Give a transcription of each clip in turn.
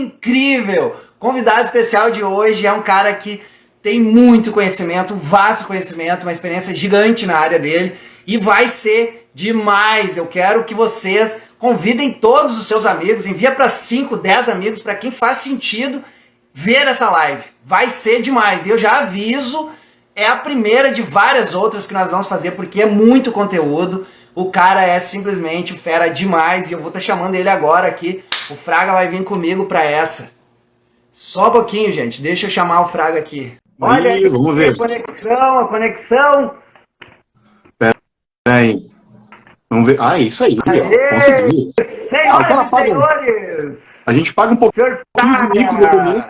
incrível! Convidado especial de hoje é um cara que tem muito conhecimento, um vasto conhecimento, uma experiência gigante na área dele e vai ser demais. Eu quero que vocês convidem todos os seus amigos, envia para 5, 10 amigos, para quem faz sentido ver essa live. Vai ser demais. E eu já aviso, é a primeira de várias outras que nós vamos fazer, porque é muito conteúdo. O cara é simplesmente fera demais e eu vou estar chamando ele agora aqui. O Fraga vai vir comigo para essa. Só um pouquinho, gente. Deixa eu chamar o Fraga aqui. Olha aí, vamos ver. A conexão. Pera aí. Vamos ver. Ah, isso aí. Consegui. Senhoras e senhores. A gente paga um pouquinho de mico no começo.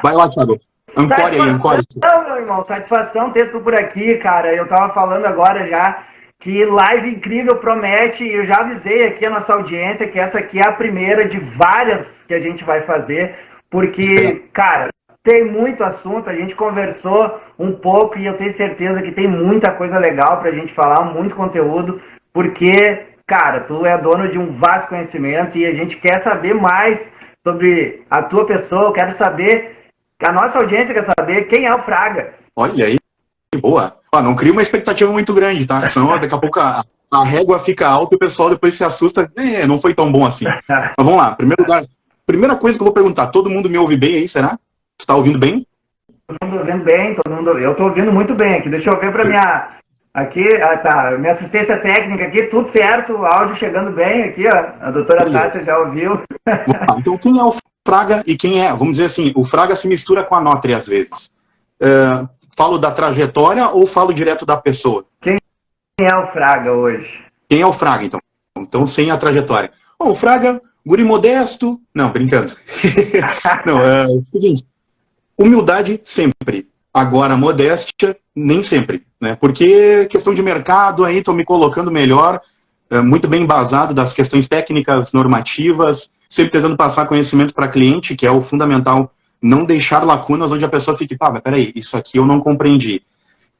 Vai lá, Thiago. Ancore aí, ancore. Meu irmão, satisfação ter tu por aqui, cara. Eu tava falando agora já que live incrível promete, e eu já avisei aqui a nossa audiência que essa aqui é a primeira de várias que a gente vai fazer, porque, cara, tem muito assunto, a gente conversou um pouco e eu tenho certeza que tem muita coisa legal pra gente falar, muito conteúdo, porque, cara, tu é dono de um vasto conhecimento e a gente quer saber mais sobre a tua pessoa, eu quero saber, a nossa audiência quer saber quem é o Fraga. Olha aí, boa. Não cria uma expectativa muito grande, tá? Senão daqui a pouco a régua fica alta e o pessoal depois se assusta. Não foi tão bom assim. Mas vamos lá. Primeiro lugar, primeira coisa que eu vou perguntar. Todo mundo me ouve bem aí, será? Tu tá ouvindo bem? Todo mundo ouvindo bem, eu tô ouvindo muito bem aqui. Deixa eu ver pra minha... Aqui, tá, minha assistência técnica aqui, tudo certo, áudio chegando bem aqui, ó. A doutora Tássia já ouviu. Então, quem é o Fraga e quem é, vamos dizer assim, o Fraga se mistura com a Notri às vezes. Falo da trajetória ou falo direto da pessoa? Quem é o Fraga hoje? Quem é o Fraga, então? Então, sem a trajetória. O Fraga, guri modesto... Não, brincando. Não, é o seguinte, humildade sempre. Agora, modéstia, nem sempre. Né? Porque questão de mercado, aí estou me colocando melhor, muito bem embasado das questões técnicas, normativas, sempre tentando passar conhecimento para cliente, que é o fundamental. Não deixar lacunas onde a pessoa fique, mas peraí, isso aqui eu não compreendi.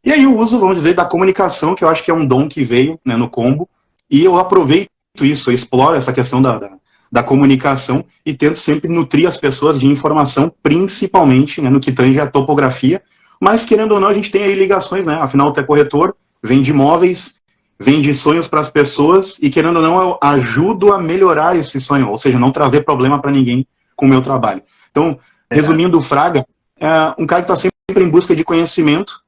E aí eu uso, vamos dizer, da comunicação, que eu acho que é um dom que veio, né, no combo, e eu aproveito isso, eu exploro essa questão da comunicação e tento sempre nutrir as pessoas de informação, principalmente, né, no que tange a topografia, mas querendo ou não, a gente tem aí ligações, né, afinal tu é corretor, vende imóveis, vende sonhos para as pessoas e querendo ou não, eu ajudo a melhorar esse sonho, ou seja, não trazer problema para ninguém com o meu trabalho. Então, resumindo, o Fraga é um cara que está sempre em busca de conhecimento.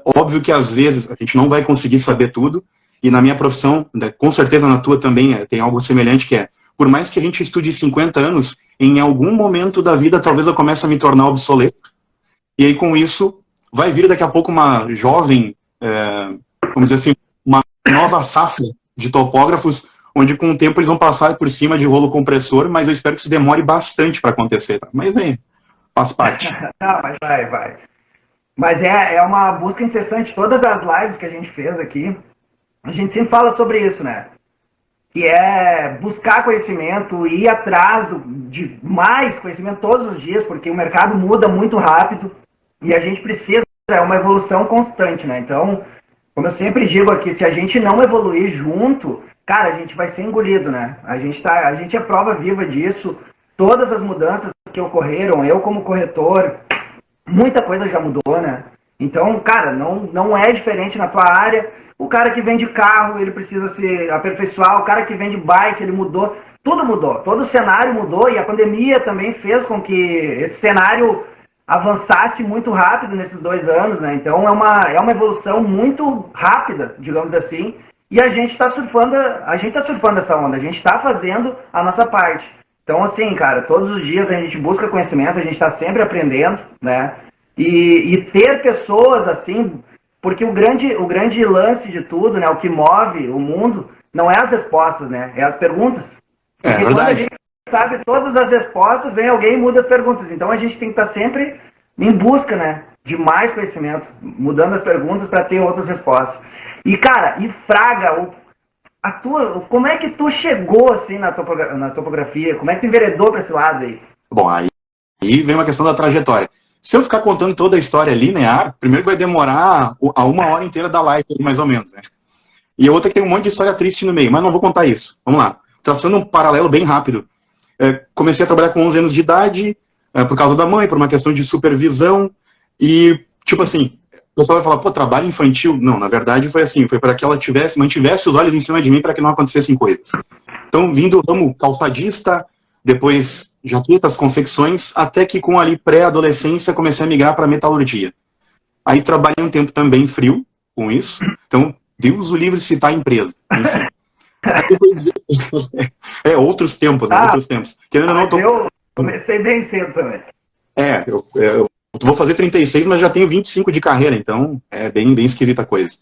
Óbvio que às vezes a gente não vai conseguir saber tudo, e na minha profissão, com certeza na tua também, tem algo semelhante, que é, por mais que a gente estude 50 anos, em algum momento da vida talvez eu comece a me tornar obsoleto, e aí com isso vai vir daqui a pouco uma jovem, vamos dizer assim, uma nova safra de topógrafos, onde com o tempo eles vão passar por cima de rolo compressor, mas eu espero que isso demore bastante para acontecer, tá? Mas aí, faz parte. Não, mas vai. Mas é uma busca incessante. Todas as lives que a gente fez aqui, a gente sempre fala sobre isso, né? Que é buscar conhecimento, ir atrás de mais conhecimento todos os dias, porque o mercado muda muito rápido e a gente precisa, é uma evolução constante, né? Então, como eu sempre digo aqui, se a gente não evoluir junto, cara, a gente vai ser engolido, né? A gente é prova viva disso. Todas as mudanças que ocorreram, eu como corretor, muita coisa já mudou, né? Então, cara, não é diferente na tua área. O cara que vende carro, ele precisa se aperfeiçoar. O cara que vende bike, ele mudou. Tudo mudou. Todo o cenário mudou e a pandemia também fez com que esse cenário avançasse muito rápido nesses 2 anos, né? Então, é uma evolução muito rápida, digamos assim. E a gente tá surfando essa onda. A gente tá fazendo a nossa parte. Então, assim, cara, todos os dias a gente busca conhecimento, a gente está sempre aprendendo, né? E ter pessoas assim, porque o grande lance de tudo, né? O que move o mundo não é as respostas, né? É as perguntas. Porque verdade. quando a gente sabe todas as respostas, vem alguém e muda as perguntas. Então a gente tem que estar sempre em busca, né? De mais conhecimento, mudando as perguntas para ter outras respostas. E, cara, Fraga, como é que tu chegou assim na topografia? Como é que tu enveredou para esse lado aí? Bom, aí vem uma questão da trajetória. Se eu ficar contando toda a história linear, primeiro vai demorar a 1 hora inteira da live, mais ou menos, né? E a outra que tem um monte de história triste no meio, mas não vou contar isso. Vamos lá. Traçando um paralelo bem rápido. Comecei a trabalhar com 11 anos de idade, por causa da mãe, por uma questão de supervisão, e, tipo assim, o pessoal vai falar, pô, trabalho infantil? Não, na verdade foi assim, foi para que ela mantivesse os olhos em cima de mim para que não acontecessem coisas. Então, vim do ramo calçadista, depois jaquetas, confecções, até que com ali pré-adolescência comecei a migrar para metalurgia. Aí trabalhei um tempo também frio com isso, então, Deus o livre citar a empresa, enfim. Outros tempos, né? Outros tempos. Querendo ou não, eu comecei bem cedo também. Eu vou fazer 36, mas já tenho 25 de carreira, então é bem esquisita a coisa.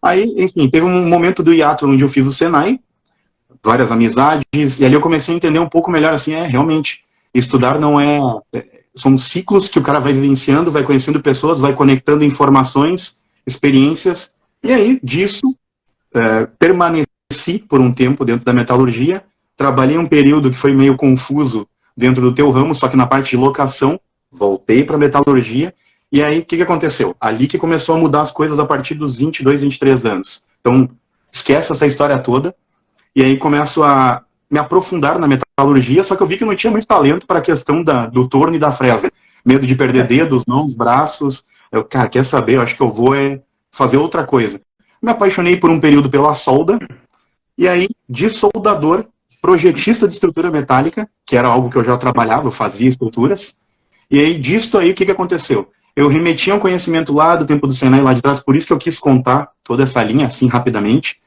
Aí, enfim, teve um momento do hiato onde eu fiz o Senai, várias amizades, e ali eu comecei a entender um pouco melhor, assim, realmente, estudar não são ciclos que o cara vai vivenciando, vai conhecendo pessoas, vai conectando informações, experiências, e aí, disso, permaneci por um tempo dentro da metalurgia, trabalhei um período que foi meio confuso dentro do teu ramo, só que na parte de locação, voltei para metalurgia, e aí o que aconteceu? Ali que começou a mudar as coisas a partir dos 22, 23 anos. Então, esquece essa história toda, e aí começo a me aprofundar na metalurgia, só que eu vi que eu não tinha muito talento para a questão do torno e da fresa. Medo de perder dedos, mãos, braços. Eu, cara, quer saber? Eu acho que eu vou fazer outra coisa. Me apaixonei por um período pela solda, e aí, de soldador, projetista de estrutura metálica, que era algo que eu já trabalhava, eu fazia estruturas, e aí, disto aí, o que aconteceu? Eu remetia um conhecimento lá do tempo do Senai, lá de trás, por isso que eu quis contar toda essa linha, assim, rapidamente,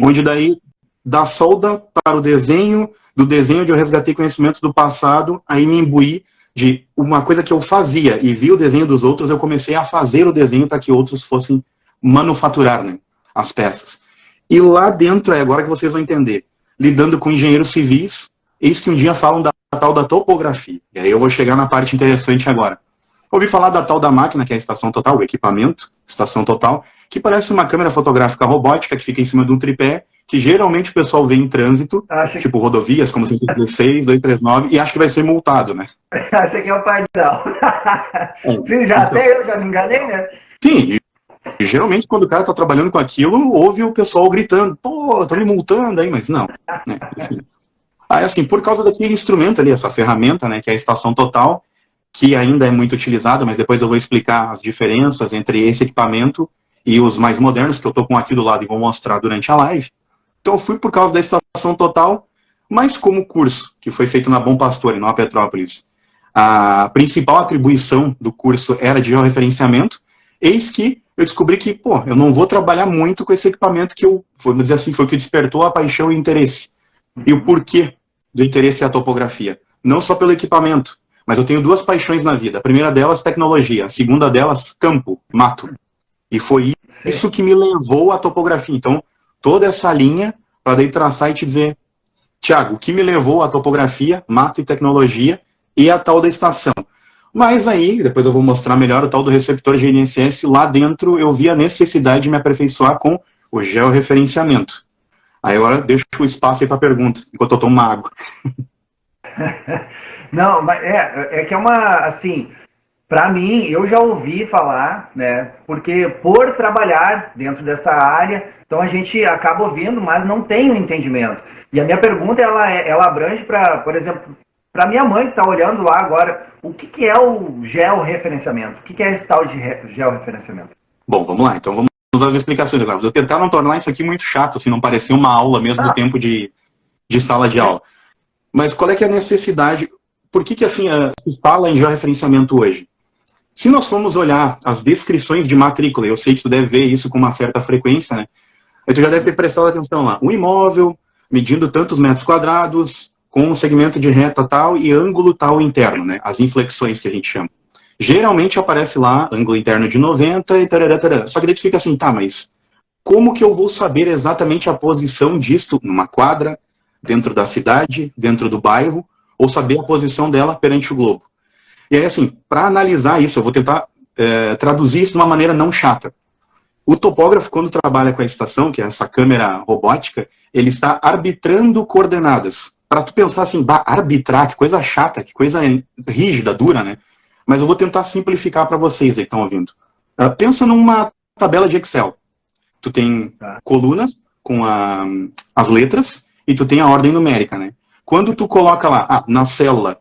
onde daí, da solda para o desenho, do desenho onde eu resgatei conhecimentos do passado, aí me imbuí de uma coisa que eu fazia, e vi o desenho dos outros, eu comecei a fazer o desenho para que outros fossem manufaturar, né, as peças. E lá dentro, agora que vocês vão entender, lidando com engenheiros civis, eis que um dia falam da tal da topografia. E aí eu vou chegar na parte interessante agora. Ouvi falar da tal da máquina, que é a estação total, o equipamento, estação total, que parece uma câmera fotográfica robótica que fica em cima de um tripé, que geralmente o pessoal vê em trânsito, tipo rodovias, como 136, 239, e acha que vai ser multado, né? Acha que é o pardal. Sim, já então, até eu já me enganei, né? Sim, e geralmente quando o cara tá trabalhando com aquilo, ouve o pessoal gritando, pô, tô me multando aí, mas não, né? Enfim. Aí, assim, por causa daquele instrumento ali, essa ferramenta, né, que é a estação total, que ainda é muito utilizado, mas depois eu vou explicar as diferenças entre esse equipamento e os mais modernos, que eu tô com aqui do lado e vou mostrar durante a live. Então eu fui por causa da estação total, mas como curso, que foi feito na Bom Pastor, em Nova Petrópolis, a principal atribuição do curso era de georreferenciamento, eis que eu descobri que, pô, eu não vou trabalhar muito com esse equipamento que vamos dizer assim, foi o que despertou a paixão e o interesse. E o porquê do interesse é a topografia. Não só pelo equipamento, mas eu tenho duas paixões na vida. A primeira delas, tecnologia. A segunda delas, campo, mato. E foi isso que me levou à topografia. Então, toda essa linha, para daí traçar e te dizer, Thiago, o que me levou à topografia, mato e tecnologia, e a tal da estação. Mas aí, depois eu vou mostrar melhor o tal do receptor GNSS, lá dentro eu vi a necessidade de me aperfeiçoar com o georreferenciamento. Aí agora deixo o espaço aí para pergunta, enquanto eu tomo uma água. Não, mas é que é uma, assim, para mim, eu já ouvi falar, né, porque por trabalhar dentro dessa área, então a gente acaba ouvindo, mas não tem o entendimento. E a minha pergunta, ela abrange para, por exemplo, para minha mãe que está olhando lá agora, o que é o georreferenciamento? O que é esse tal de georreferenciamento? Bom, vamos lá, então vamos as explicações agora. Vou tentar não tornar isso aqui muito chato, assim, não parecer uma aula mesmo do tempo de sala de aula. Mas qual é que é a necessidade? Por que assim, se fala em georreferenciamento hoje? Se nós formos olhar as descrições de matrícula, eu sei que tu deve ver isso com uma certa frequência, né? Aí tu já deve ter prestado atenção lá. Um imóvel medindo tantos metros quadrados, com um segmento de reta tal e ângulo tal interno, né? As inflexões que a gente chama. Geralmente aparece lá, ângulo interno de 90 e tarará, tarará. Só que daí tu fica assim, tá, mas como que eu vou saber exatamente a posição disto numa quadra, dentro da cidade, dentro do bairro, ou saber a posição dela perante o globo? E aí, assim, para analisar isso, eu vou tentar traduzir isso de uma maneira não chata. O topógrafo, quando trabalha com a estação, que é essa câmera robótica, ele está arbitrando coordenadas. Para tu pensar assim, arbitrar, que coisa chata, que coisa rígida, dura, né? Mas eu vou tentar simplificar para vocês aí que estão ouvindo. Pensa numa tabela de Excel. Tu tem colunas com as letras e tu tem a ordem numérica, né? Quando tu coloca lá, na célula,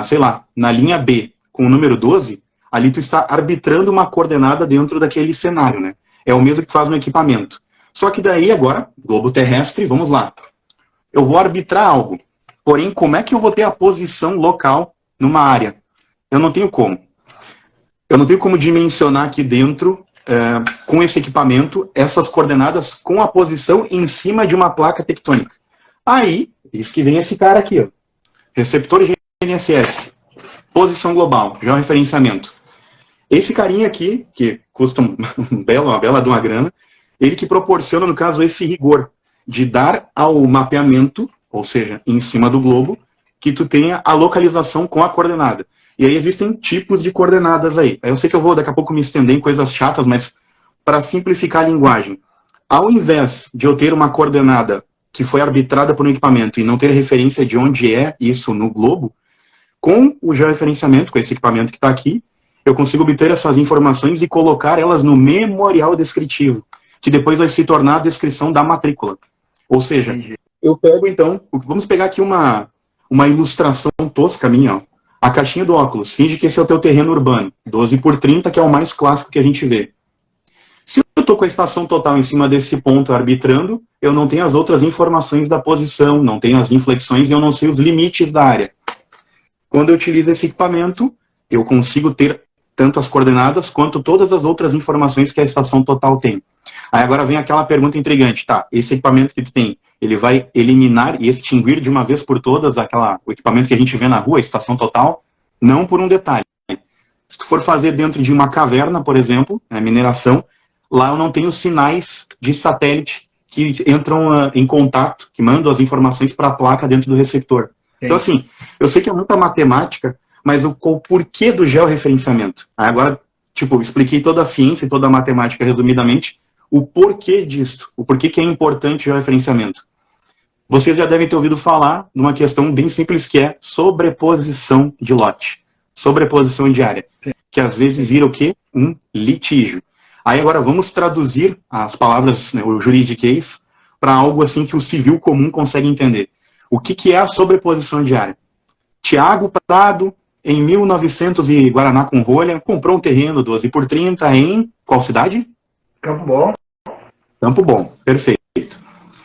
sei lá, na linha B, com o número 12, ali tu está arbitrando uma coordenada dentro daquele cenário, né? É o mesmo que tu faz no equipamento. Só que daí agora, globo terrestre, vamos lá. Eu vou arbitrar algo. Porém, como é que eu vou ter a posição local numa área? Eu não tenho como. Eu não tenho como dimensionar aqui dentro, com esse equipamento, essas coordenadas com a posição em cima de uma placa tectônica. Aí, isso que vem esse cara aqui, ó. Receptor GNSS. Posição global, georreferenciamento. Esse carinha aqui, que custa uma bela de uma grana, ele que proporciona, no caso, esse rigor de dar ao mapeamento, ou seja, em cima do globo, que tu tenha a localização com a coordenada. E aí existem tipos de coordenadas aí. Eu sei que eu vou daqui a pouco me estender em coisas chatas, mas para simplificar a linguagem, ao invés de eu ter uma coordenada que foi arbitrada por um equipamento e não ter referência de onde é isso no globo, com o georreferenciamento, com esse equipamento que está aqui, eu consigo obter essas informações e colocar elas no memorial descritivo, que depois vai se tornar a descrição da matrícula. Ou seja, eu pego então, vamos pegar aqui uma ilustração tosca minha, ó. A caixinha do óculos, finge que esse é o teu terreno urbano, 12x30, que é o mais clássico que a gente vê. Se eu estou com a estação total em cima desse ponto arbitrando, eu não tenho as outras informações da posição, não tenho as inflexões e eu não sei os limites da área. Quando eu utilizo esse equipamento, eu consigo ter tanto as coordenadas quanto todas as outras informações que a estação total tem. Aí agora vem aquela pergunta intrigante, tá, esse equipamento que tu tem, ele vai eliminar e extinguir de uma vez por todas o equipamento que a gente vê na rua, a estação total? Não por um detalhe. Se tu for fazer dentro de uma caverna, por exemplo, mineração, lá eu não tenho sinais de satélite que entram em contato, que mandam as informações para a placa dentro do receptor. Sim. Então, assim, eu sei que é muita matemática, mas o porquê do georreferenciamento? Aí agora, eu expliquei toda a ciência e toda a matemática resumidamente, o porquê disso, o porquê que é importante o georreferenciamento. Vocês já devem ter ouvido falar numa questão bem simples que é sobreposição de lote, sobreposição de área, que às vezes vira o quê? Um litígio. Aí agora vamos traduzir as palavras, né, o juridiquês, para algo assim que o civil comum consegue entender. O que é a sobreposição de área? Tiago Prado, em 1900 e Guaraná com rolha, comprou um terreno 12x30 em qual cidade? Campo Bom. Campo Bom, perfeito.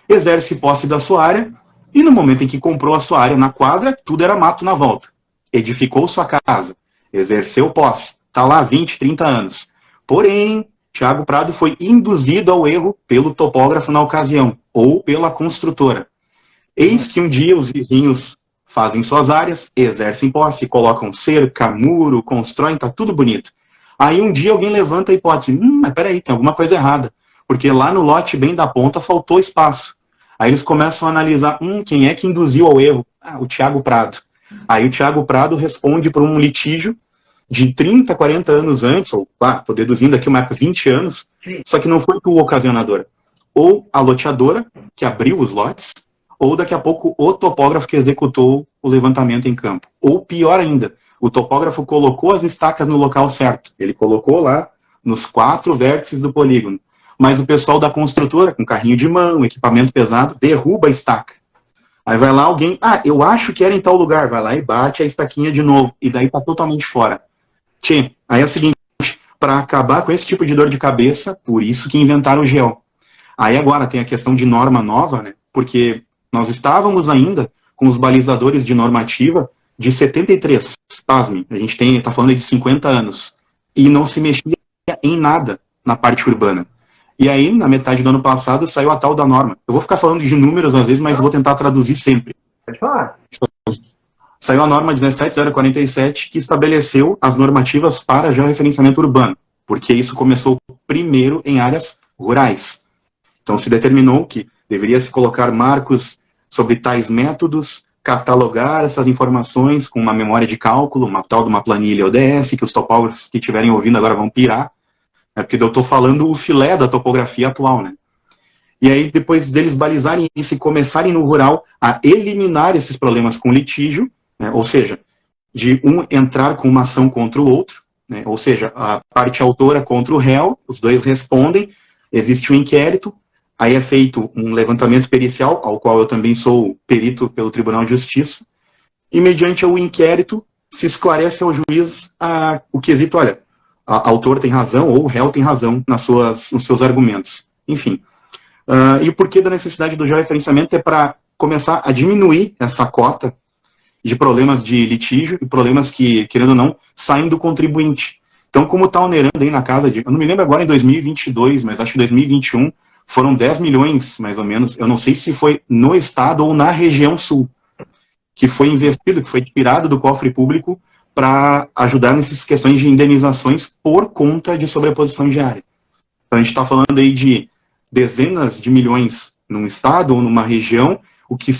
Exerce posse da sua área, e no momento em que comprou a sua área na quadra, tudo era mato na volta. Edificou sua casa, exerceu posse, está lá 20, 30 anos. Porém, Tiago Prado foi induzido ao erro pelo topógrafo na ocasião, ou pela construtora. Eis que um dia os vizinhos fazem suas áreas, exercem posse, colocam cerca, muro, constroem, tá tudo bonito. Aí um dia alguém levanta a hipótese, mas peraí, tem alguma coisa errada, porque lá no lote bem da ponta faltou espaço. Aí eles começam a analisar, quem é que induziu ao erro? O Tiago Prado. Aí o Tiago Prado responde por um litígio de 30, 40 anos antes, ou, tô deduzindo aqui uma época, 20 anos, sim. Só que não foi o ocasionador. Ou a loteadora, que abriu os lotes, ou daqui a pouco o topógrafo que executou o levantamento em campo. Ou pior ainda, o topógrafo colocou as estacas no local certo. Ele colocou lá nos 4 vértices do polígono. Mas o pessoal da construtora, com carrinho de mão, equipamento pesado, derruba a estaca. Aí vai lá alguém, eu acho que era em tal lugar, vai lá e bate a estaquinha de novo. E daí tá totalmente fora. Aí é o seguinte, para acabar com esse tipo de dor de cabeça, por isso que inventaram o GEO. Aí agora tem a questão de norma nova, né? Porque nós estávamos ainda com os balizadores de normativa de 73, pasme, a gente está falando de 50 anos, e não se mexia em nada na parte urbana. E aí, na metade do ano passado, saiu a tal da norma. Eu vou ficar falando de números às vezes, mas vou tentar traduzir sempre. Pode falar. Saiu a norma 17047, que estabeleceu as normativas para georreferenciamento urbano, porque isso começou primeiro em áreas rurais. Então se determinou que deveria se colocar marcos sobre tais métodos, catalogar essas informações com uma memória de cálculo, uma tal de uma planilha ODS, que os topógrafos que estiverem ouvindo agora vão pirar, porque eu estou falando o filé da topografia atual, né? E aí, depois deles balizarem isso e começarem no rural a eliminar esses problemas com litígio, né? Ou seja, de um entrar com uma ação contra o outro, né? Ou seja, a parte autora contra o réu, os dois respondem, existe um inquérito, aí é feito um levantamento pericial, ao qual eu também sou perito pelo Tribunal de Justiça, e mediante o inquérito se esclarece ao juiz o quesito, olha, a autor tem razão ou o réu tem razão nos seus argumentos. Enfim. E o porquê da necessidade do georreferenciamento é para começar a diminuir essa cota de problemas de litígio e problemas que, querendo ou não, saem do contribuinte. Então, como está onerando aí na casa de... Eu não me lembro agora em 2022, mas acho que em 2021 foram 10 milhões, mais ou menos. Eu não sei se foi no estado ou na região sul, que foi investido, que foi tirado do cofre público para ajudar nessas questões de indenizações por conta de sobreposição de área. Então, a gente está falando aí de dezenas de milhões num estado ou numa região, o que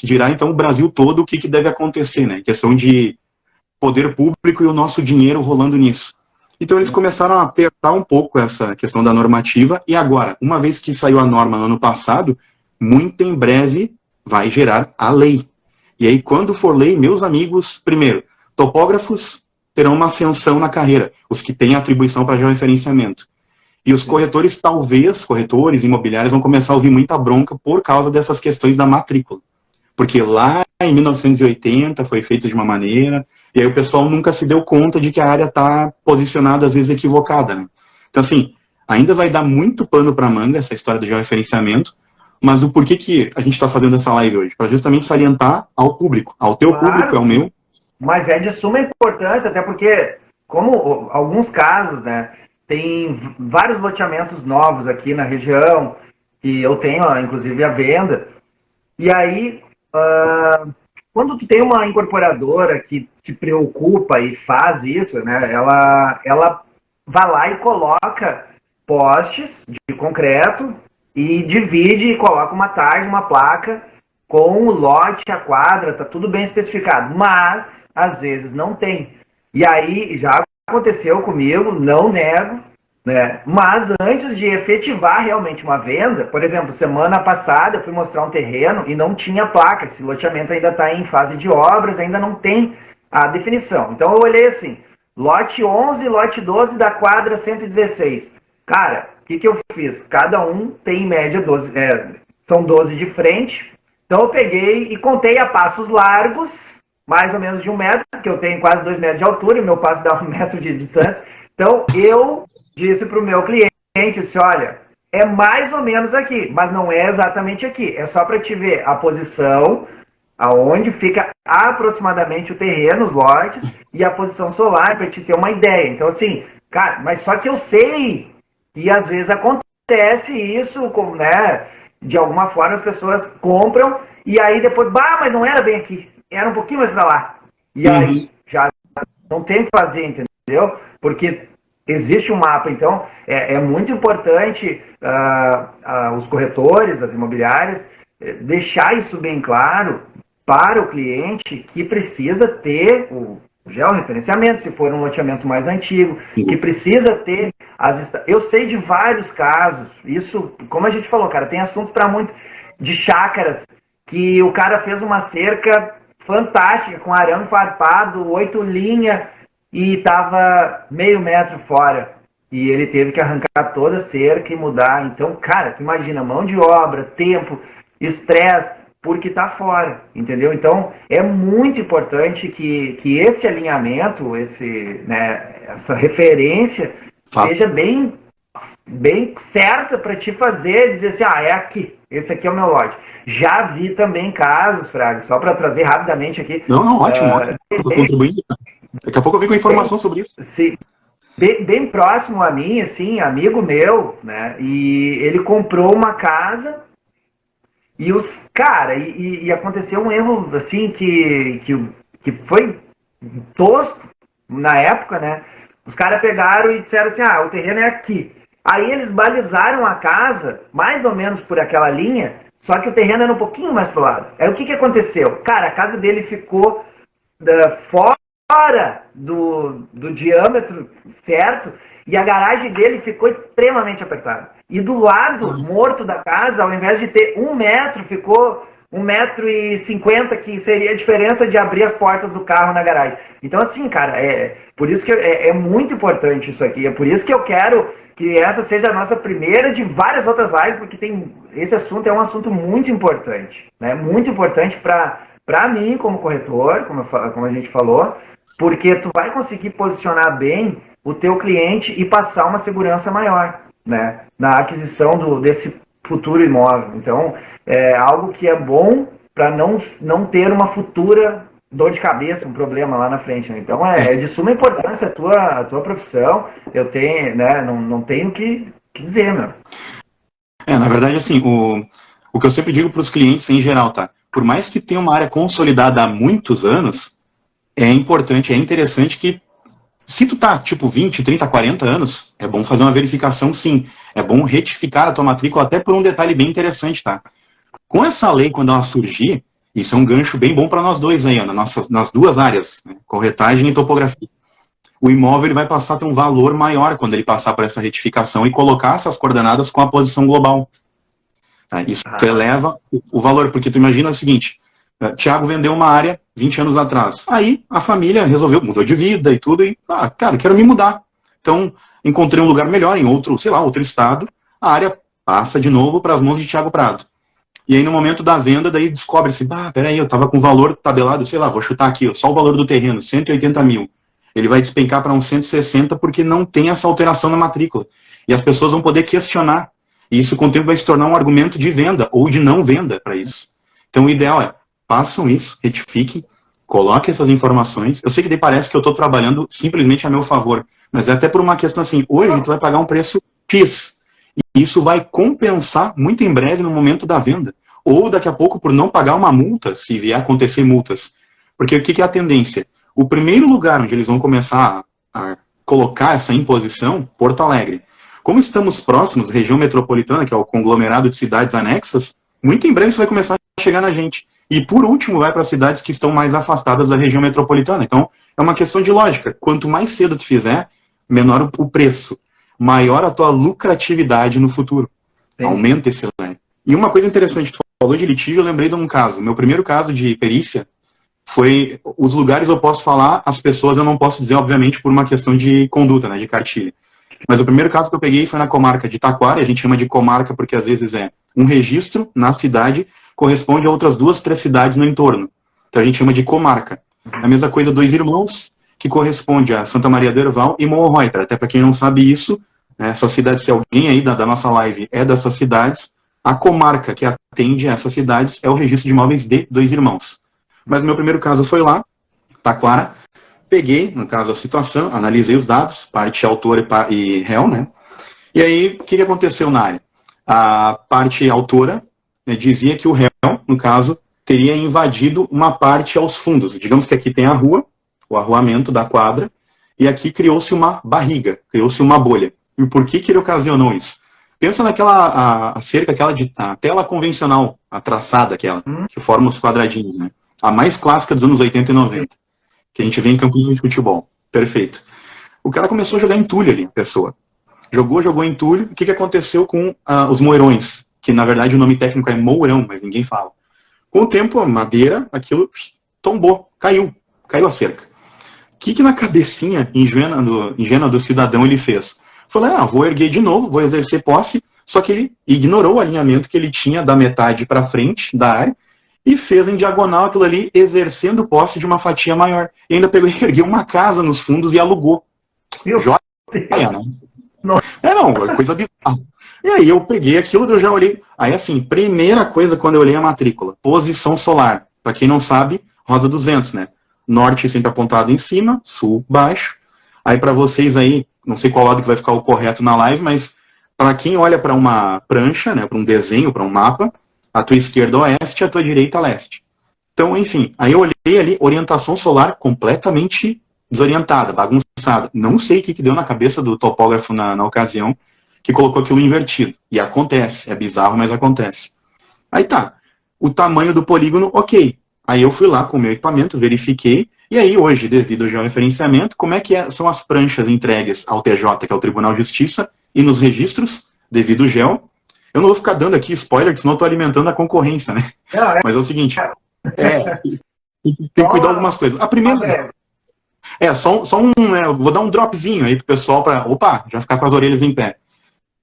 dirá, então, o Brasil todo o que deve acontecer, né? Questão de poder público e o nosso dinheiro rolando nisso. Então, eles começaram a apertar um pouco essa questão da normativa, e agora, uma vez que saiu a norma no ano passado, muito em breve vai gerar a lei. E aí, quando for lei, meus amigos, primeiro, topógrafos terão uma ascensão na carreira, os que têm atribuição para georreferenciamento. E os corretores, talvez, corretores imobiliários, vão começar a ouvir muita bronca por causa dessas questões da matrícula. Porque lá em 1980 foi feito de uma maneira, e aí o pessoal nunca se deu conta de que a área está posicionada, às vezes, equivocada, né? Então, assim, ainda vai dar muito pano para manga essa história do georreferenciamento, mas o porquê que a gente está fazendo essa live hoje? Para justamente salientar ao público, ao teu público, ao meu. Mas é de suma importância, até porque, como alguns casos, né, tem vários loteamentos novos aqui na região, que eu tenho, inclusive, à venda. E aí, quando tu tem uma incorporadora que se preocupa e faz isso, né, ela vai lá e coloca postes de concreto e divide e coloca uma tarja, uma placa com o lote, a quadra, tá tudo bem especificado. Mas, às vezes, não tem. E aí, já aconteceu comigo, não nego, né? Mas antes de efetivar realmente uma venda, por exemplo, semana passada eu fui mostrar um terreno e não tinha placa, esse loteamento ainda está em fase de obras, ainda não tem a definição. Então eu olhei assim, lote 11, lote 12 da quadra 116. Cara, o que eu fiz? Cada um tem em média 12, são 12 de frente. Então eu peguei e contei a passos largos, mais ou menos de 1 metro, porque eu tenho quase 2 metros de altura e o meu passo dá 1 metro de distância. Então eu disse para o meu cliente, disse, olha, é mais ou menos aqui, mas não é exatamente aqui. É só para te ver a posição, aonde fica aproximadamente o terreno, os lotes, e a posição solar, para te ter uma ideia. Então, assim, cara, mas só que eu sei que às vezes acontece isso, né? De alguma forma as pessoas compram, e aí depois, mas não era bem aqui, era um pouquinho mais para lá. E aí, já não tem o que fazer, entendeu? Porque existe um mapa, então é muito importante os corretores, as imobiliárias, deixar isso bem claro para o cliente que precisa ter o georreferenciamento, se for um loteamento mais antigo, que precisa ter eu sei de vários casos, isso, como a gente falou, cara, tem assunto para muito, de chácaras, que o cara fez uma cerca fantástica, com arame farpado, 8 linhas, e estava meio metro fora. E ele teve que arrancar toda a cerca e mudar. Então, cara, tu imagina, mão de obra, tempo, estresse, porque está fora, entendeu? Então, é muito importante que esse alinhamento, essa referência, seja bem certa para te fazer, dizer assim, é aqui, esse aqui é o meu lote. Já vi também casos, Fraga, só para trazer rapidamente aqui. Não, ótimo. Contribuindo. Daqui a pouco eu venho com informação sobre isso. Sim. Bem próximo a mim, assim, amigo meu, né? E ele comprou uma casa e e aconteceu um erro, assim, que foi tosco na época, né? Os caras pegaram e disseram assim, o terreno é aqui. Aí eles balizaram a casa, mais ou menos por aquela linha, só que o terreno era um pouquinho mais pro lado. Aí o que aconteceu? Cara, a casa dele ficou fora do diâmetro certo e a garagem dele ficou extremamente apertada. E do lado morto da casa, ao invés de ter 1 metro, ficou 1,50 m, que seria a diferença de abrir as portas do carro na garagem. Então, assim, cara, por isso que é muito importante isso aqui. É por isso que eu quero que essa seja a nossa primeira de várias outras lives, porque esse assunto é um assunto muito importante, né? Muito importante para mim como corretor, como a gente falou, porque tu vai conseguir posicionar bem o teu cliente e passar uma segurança maior, né? Na aquisição desse futuro imóvel. Então, é algo que é bom para não ter uma futura dor de cabeça, um problema lá na frente, né? Então é de suma importância a tua profissão. Eu tenho, né? Não tenho o que dizer, meu. Na verdade, assim, o que eu sempre digo para os clientes em geral, tá? Por mais que tenha uma área consolidada há muitos anos, é importante, é interessante que se tu tá, tipo, 20, 30, 40 anos, é bom fazer uma verificação, sim. É bom retificar a tua matrícula, até por um detalhe bem interessante, tá? Com essa lei, quando ela surgir, isso é um gancho bem bom para nós dois aí, ó, nas duas áreas, né? Corretagem e topografia. O imóvel ele vai passar a ter um valor maior quando ele passar por essa retificação e colocar essas coordenadas com a posição global. Tá? Isso eleva o valor, porque tu imagina o seguinte, Thiago vendeu uma área 20 anos atrás. Aí a família mudou de vida e tudo, e, cara, quero me mudar. Então, encontrei um lugar melhor em outro, sei lá, outro estado, a área passa de novo para as mãos de Thiago Prado. E aí no momento da venda, daí descobre-se, peraí, eu tava com o valor tabelado, sei lá, vou chutar aqui, só o valor do terreno, 180 mil. Ele vai despencar para uns 160 porque não tem essa alteração na matrícula. E as pessoas vão poder questionar. E isso com o tempo vai se tornar um argumento de venda ou de não venda para isso. Então o ideal é, façam isso, retifiquem, coloquem essas informações. Eu sei que daí parece que eu estou trabalhando simplesmente a meu favor, mas é até por uma questão assim, hoje tu vai pagar um preço X, e isso vai compensar muito em breve no momento da venda, ou daqui a pouco por não pagar uma multa, se vier a acontecer multas. Porque o que é a tendência? O primeiro lugar onde eles vão começar a colocar essa imposição, Porto Alegre. Como estamos próximos, região metropolitana, que é o conglomerado de cidades anexas, muito em breve isso vai começar a chegar na gente. E, por último, vai para as cidades que estão mais afastadas da região metropolitana. Então, é uma questão de lógica. Quanto mais cedo tu fizer, menor o preço. Maior a tua lucratividade no futuro. Sim. Aumenta esse leque. E uma coisa interessante, tu falou de litígio, eu lembrei de um caso. Meu primeiro caso de perícia foi... Os lugares eu posso falar, as pessoas eu não posso dizer, obviamente, por uma questão de conduta, né, de cartilha. Mas o primeiro caso que eu peguei foi na comarca de Taquara, a gente chama de comarca porque às vezes é um registro na cidade, corresponde a outras 2, 3 cidades no entorno. Então a gente chama de comarca. A mesma coisa, Dois Irmãos, que corresponde a Santa Maria do Herval e Morro Reuter. Até para quem não sabe isso, essa cidade, se alguém aí da nossa live é dessas cidades, a comarca que atende a essas cidades é o registro de imóveis de Dois Irmãos. Mas o meu primeiro caso foi lá, Taquara, peguei, no caso, a situação, analisei os dados, parte autora e réu, né? E aí, o que aconteceu na área? A parte autora, né, dizia que o réu, no caso, teria invadido uma parte aos fundos. Digamos que aqui tem a rua, o arruamento da quadra, e aqui criou-se uma barriga, criou-se uma bolha. E por que ele ocasionou isso? Pensa naquela a cerca, a tela convencional, a traçada aquela, que forma os quadradinhos, né? A mais clássica dos anos 80 e 90, que a gente vê em campinho de futebol. Perfeito. O cara começou a jogar entulho ali, a pessoa. Jogou entulho. O que aconteceu com os moirões? Que na verdade o nome técnico é mourão, mas ninguém fala. Com o tempo, a madeira, aquilo tombou, caiu a cerca. O que na cabecinha ingênua do cidadão ele fez? Falou, vou erguer de novo, vou exercer posse, só que ele ignorou o alinhamento que ele tinha da metade para frente da área e fez em diagonal aquilo ali, exercendo posse de uma fatia maior. E ainda pegou e ergueu uma casa nos fundos e alugou. Joia, né? É coisa bizarra. E aí eu peguei aquilo, eu já olhei. Aí assim, primeira coisa quando eu olhei a matrícula, posição solar. Para quem não sabe, Rosa dos Ventos, né? Norte sempre apontado em cima, sul baixo. Aí para vocês aí, não sei qual lado que vai ficar o correto na live, mas para quem olha para uma prancha, né, para um desenho, para um mapa, a tua esquerda oeste, a tua direita leste. Então, enfim, aí eu olhei ali, orientação solar completamente desorientada, bagunçada. Não sei o que deu na cabeça do topógrafo na ocasião, que colocou aquilo invertido. E acontece, é bizarro, mas acontece. Aí tá, o tamanho do polígono, ok. Aí eu fui lá com o meu equipamento, verifiquei, e aí hoje, devido ao georreferenciamento, como é que são as pranchas entregues ao TJ, que é o Tribunal de Justiça, e nos registros, devido ao geo. Eu não vou ficar dando aqui spoiler, senão eu estou alimentando a concorrência, né? Mas é o seguinte, tem que cuidar de algumas coisas. A primeira... vou dar um dropzinho aí pro pessoal para, já ficar com as orelhas em pé.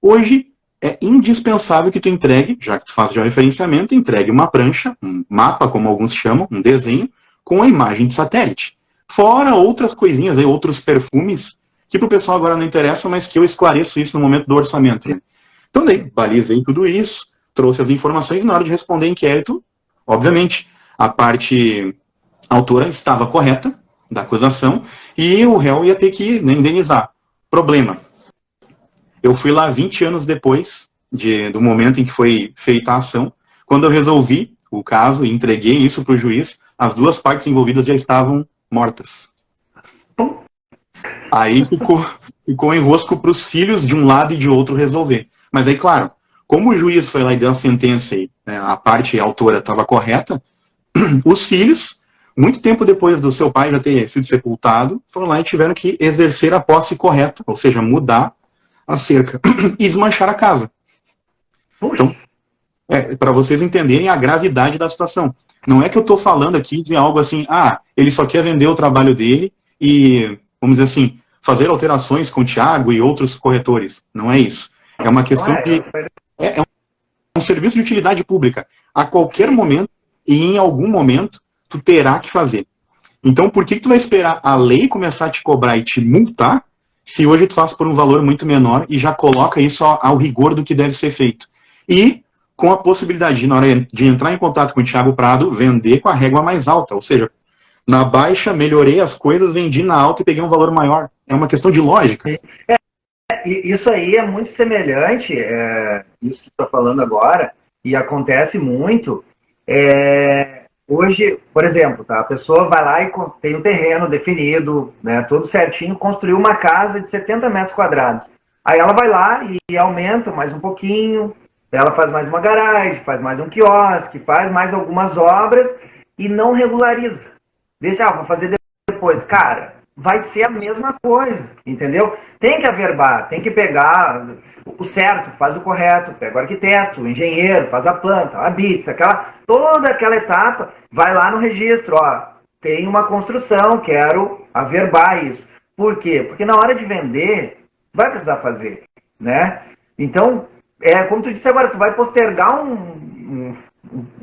Hoje é indispensável que tu entregue, já que tu faz já o referenciamento, entregue uma prancha, um mapa, como alguns chamam, um desenho, com a imagem de satélite. Fora outras coisinhas, aí, outros perfumes, que pro pessoal agora não interessa, mas que eu esclareço isso no momento do orçamento. Né? Então daí, balizei tudo isso, trouxe as informações e na hora de responder inquérito, obviamente, a parte autora estava correta da acusação e o réu ia ter que, né, indenizar. Problema. Eu fui lá 20 anos depois do momento em que foi feita a ação. Quando eu resolvi o caso e entreguei isso para o juiz, as duas partes envolvidas já estavam mortas. Aí ficou enrosco para os filhos de um lado e de outro resolver. Mas aí, claro, como o juiz foi lá e deu a sentença e, né, a parte autora estava correta, os filhos, muito tempo depois do seu pai já ter sido sepultado, foram lá e tiveram que exercer a posse correta, ou seja, mudar a cerca e desmanchar a casa. Então, para vocês entenderem a gravidade da situação. Não é que eu estou falando aqui de algo assim, ele só quer vender o trabalho dele e, vamos dizer assim, fazer alterações com o Thiago e outros corretores. Não é isso. É uma questão de... É um serviço de utilidade pública. A qualquer momento e em algum momento, tu terá que fazer. Então, por que tu vai esperar a lei começar a te cobrar e te multar, se hoje tu faz por um valor muito menor e já coloca isso ao rigor do que deve ser feito? E com a possibilidade de, na hora de entrar em contato com o Thiago Prado, vender com a régua mais alta. Ou seja, na baixa, melhorei as coisas, vendi na alta e peguei um valor maior. É uma questão de lógica. Isso aí é muito semelhante, isso que tu está falando agora, e acontece muito. Hoje, por exemplo, tá, a pessoa vai lá e tem um terreno definido, né, tudo certinho, construiu uma casa de 70 metros quadrados. Aí ela vai lá e aumenta mais um pouquinho, ela faz mais uma garagem, faz mais um quiosque, faz mais algumas obras e não regulariza. Deixa, vou fazer depois. Cara, vai ser a mesma coisa, entendeu? Tem que averbar, tem que pegar o certo, faz o correto, pega o arquiteto, o engenheiro, faz a planta, a BITS, toda aquela etapa, vai lá no registro, tem uma construção, quero averbar isso. Por quê? Porque na hora de vender, vai precisar fazer, né? Então, como tu disse agora, tu vai postergar um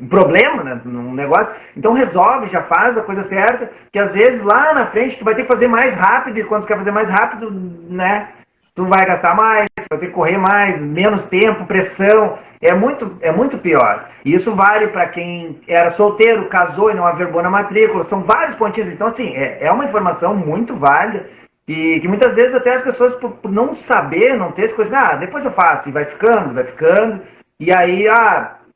problema, né, num negócio, então resolve, já faz a coisa certa, que às vezes lá na frente tu vai ter que fazer mais rápido, e quando tu quer fazer mais rápido, né, tu vai gastar mais, vai ter que correr mais, menos tempo, pressão, é muito pior. E isso vale para quem era solteiro, casou e não averbou na matrícula, são vários pontinhos, então assim, é uma informação muito válida, e que muitas vezes até as pessoas, por não saber, não ter essa coisa, depois eu faço, e vai ficando, e aí,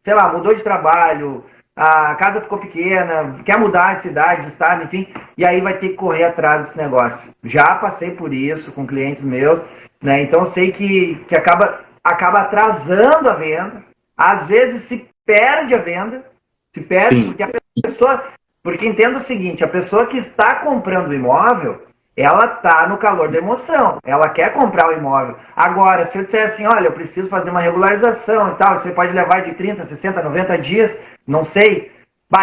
sei lá, mudou de trabalho, a casa ficou pequena, quer mudar de cidade, de estado, enfim, e aí vai ter que correr atrás desse negócio. Já passei por isso com clientes meus, né? Então eu sei que acaba atrasando a venda, às vezes se perde a venda, porque a pessoa, porque entenda o seguinte, a pessoa que está comprando o imóvel, ela está no calor da emoção, ela quer comprar o imóvel. Agora, se eu disser assim, olha, eu preciso fazer uma regularização e tal, você pode levar de 30, 60, 90 dias, não sei,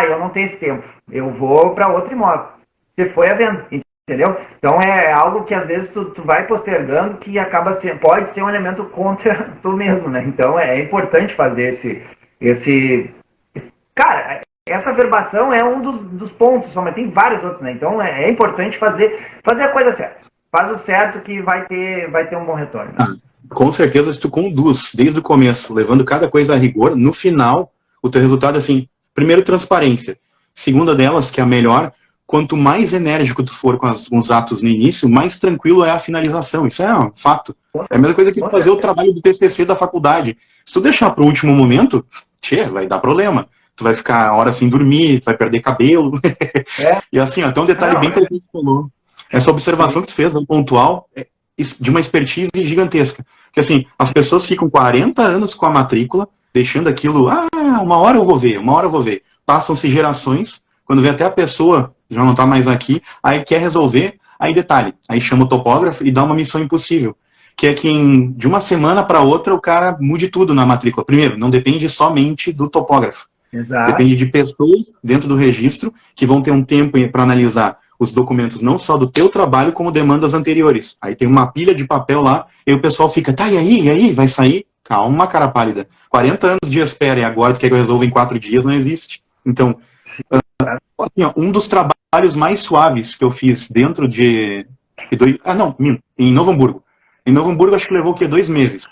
eu não tenho esse tempo, eu vou para outro imóvel. Você foi à venda, entendeu? Então é algo que às vezes tu vai postergando, que pode ser um elemento contra tu mesmo, né? Então é importante fazer esse... Cara, essa averbação é um dos pontos, só, mas tem vários outros, né? Então é importante fazer a coisa certa. Faz o certo que vai ter um bom retorno. Né? Com certeza, se tu conduz desde o começo, levando cada coisa a rigor, no final, o teu resultado é assim, primeiro, transparência. Segunda delas, que é a melhor, quanto mais enérgico tu for com os atos no início, mais tranquilo é a finalização. Isso é um fato. É a mesma coisa que tu fazer o trabalho do TCC da faculdade. Se tu deixar para o último momento, vai dar problema. Tu vai ficar horas sem dormir, tu vai perder cabelo. E assim, até um detalhe bem interessante que tu falou. Essa observação que tu fez, pontual, de uma expertise gigantesca. Porque assim, as pessoas ficam 40 anos com a matrícula, deixando aquilo, uma hora eu vou ver. Passam-se gerações, quando vê até a pessoa já não está mais aqui, aí quer resolver, aí detalhe, aí chama o topógrafo e dá uma missão impossível. Que é que de uma semana para outra o cara mude tudo na matrícula. Primeiro, não depende somente do topógrafo. Exato. Depende de pessoas dentro do registro que vão ter um tempo para analisar os documentos não só do teu trabalho, como demandas anteriores. Aí tem uma pilha de papel lá, e o pessoal fica, tá, e aí, vai sair? Calma, cara pálida. 40 anos de espera, e agora tu quer que eu resolva em 4 dias? Não existe. Então, assim, ó, um dos trabalhos mais suaves que eu fiz dentro de... em Novo Hamburgo. Em Novo Hamburgo, acho que levou o quê? 2 meses.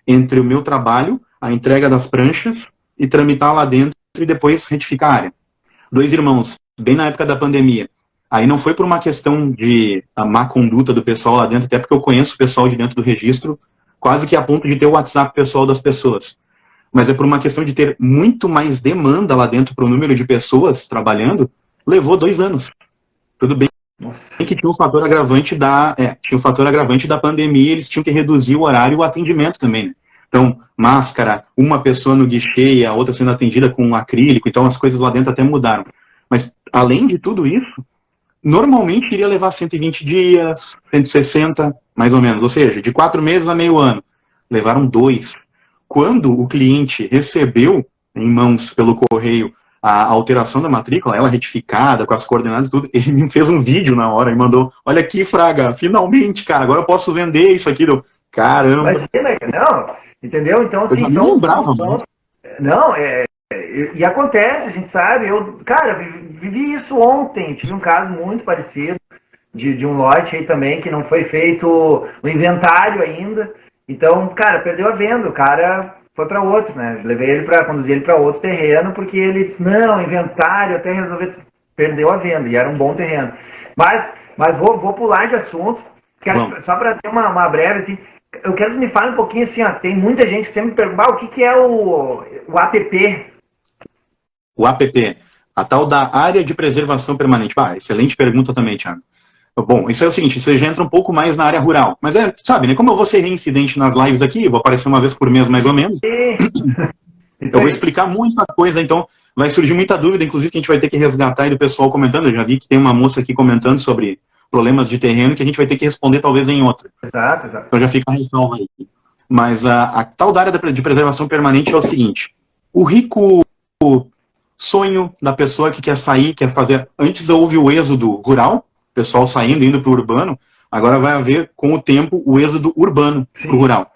Entre o meu trabalho, a entrega das pranchas, e tramitar lá dentro, e depois retificar a área. 2 irmãos, bem na época da pandemia. Aí não foi por uma questão de a má conduta do pessoal lá dentro, até porque eu conheço o pessoal de dentro do registro, quase que a ponto de ter o WhatsApp pessoal das pessoas. Mas é por uma questão de ter muito mais demanda lá dentro para o número de pessoas trabalhando, levou 2 anos. Tudo bem que tinha um fator agravante da pandemia, eles tinham que reduzir o horário e o atendimento também, né? Então, máscara, uma pessoa no guichê e a outra sendo atendida com um acrílico, então as coisas lá dentro até mudaram. Mas, além de tudo isso, normalmente iria levar 120 dias, 160, mais ou menos. Ou seja, de 4 meses a meio ano. Levaram 2. Quando o cliente recebeu em mãos pelo correio a alteração da matrícula, ela retificada, com as coordenadas e tudo, ele me fez um vídeo na hora e mandou, olha aqui, Fraga, finalmente, cara, agora eu posso vender isso aqui. Caramba. Mas, não, entendeu? Então, assim, eu não lembrava, mas... Não, e acontece, a gente sabe. Eu, cara, vivi isso ontem. Tive um caso muito parecido de um lote aí também que não foi feito o inventário ainda. Então, cara, perdeu a venda. O cara foi para outro, né? Conduzir ele para outro terreno porque ele disse, não, inventário, até resolver. Perdeu a venda e era um bom terreno. Mas vou pular de assunto. Só para ter uma breve, assim. Eu quero que me fale um pouquinho assim, ó, tem muita gente que sempre me pergunta, o que é o APP? O APP, a tal da área de preservação permanente. Excelente pergunta também, Thiago. Bom, isso é o seguinte, você já entra um pouco mais na área rural. Mas sabe, né, como eu vou ser reincidente nas lives aqui, vou aparecer uma vez por mês mais ou menos, eu vou explicar muita coisa, então vai surgir muita dúvida, inclusive que a gente vai ter que resgatar aí do pessoal comentando. Eu já vi que tem uma moça aqui comentando sobre problemas de terreno que a gente vai ter que responder talvez em outra. Exato. Então já fica a ressalva aí. Mas a tal da área de preservação permanente é o seguinte, o rico sonho da pessoa que quer sair, quer fazer... Antes houve o êxodo rural, pessoal saindo, indo para o urbano, agora vai haver, com o tempo, o êxodo urbano para o rural.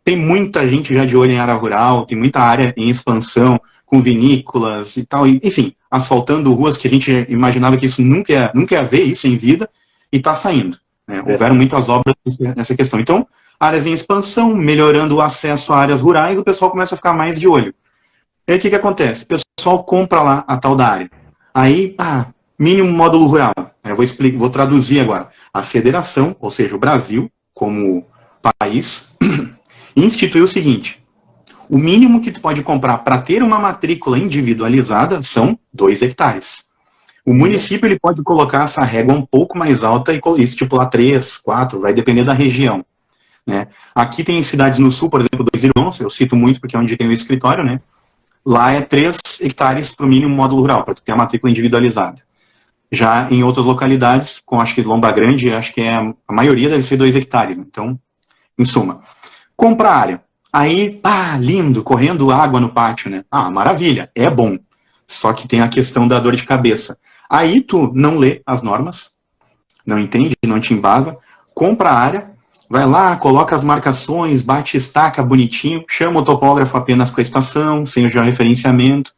Tem muita gente já de olho em área rural, tem muita área em expansão, com vinícolas e tal, enfim, asfaltando ruas que a gente imaginava que isso nunca ia ver isso em vida, e está saindo. Né? Houveram muitas obras nessa questão. Então, áreas em expansão, melhorando o acesso a áreas rurais, o pessoal começa a ficar mais de olho. E aí o que acontece? O pessoal compra lá a tal da área. Aí, mínimo módulo rural. Eu vou traduzir agora. A federação, ou seja, o Brasil, como país, instituiu o seguinte: o mínimo que tu pode comprar para ter uma matrícula individualizada são 2 hectares. O município ele pode colocar essa régua um pouco mais alta e estipular 3, 4, vai depender da região. Né? Aqui tem cidades no sul, por exemplo, 2 Irmãos, eu cito muito porque é onde tem o escritório, né? Lá é 3 hectares para o mínimo módulo rural, para tu ter a matrícula individualizada. Já em outras localidades, com acho que Lomba Grande, acho que a maioria deve ser 2 hectares. Então, em suma, compra a área. Aí, lindo, correndo água no pátio, né? Maravilha, é bom. Só que tem a questão da dor de cabeça. Aí tu não lê as normas, não entende, não te embasa, compra a área, vai lá, coloca as marcações, bate estaca bonitinho, chama o topógrafo apenas com a estação, sem o georreferenciamento.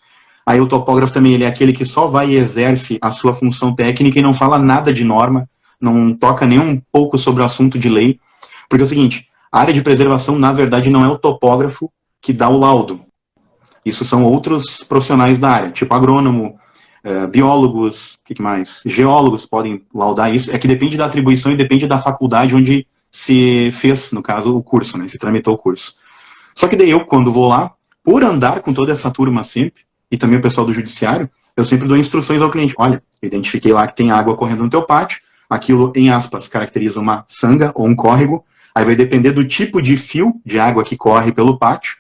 Aí o topógrafo também ele é aquele que só vai e exerce a sua função técnica e não fala nada de norma, não toca nem um pouco sobre o assunto de lei. Porque é o seguinte, a área de preservação, na verdade, não é o topógrafo que dá o laudo. Isso são outros profissionais da área, tipo agrônomo, biólogos, o que mais? Geólogos podem laudar isso. É que depende da atribuição e depende da faculdade onde se fez, no caso, o curso, né? Se tramitou o curso. Só que daí eu, quando vou lá, por andar com toda essa turma sempre, e também o pessoal do judiciário, eu sempre dou instruções ao cliente. Olha, identifiquei lá que tem água correndo no teu pátio, aquilo, em aspas, caracteriza uma sanga ou um córrego, aí vai depender do tipo de fio de água que corre pelo pátio.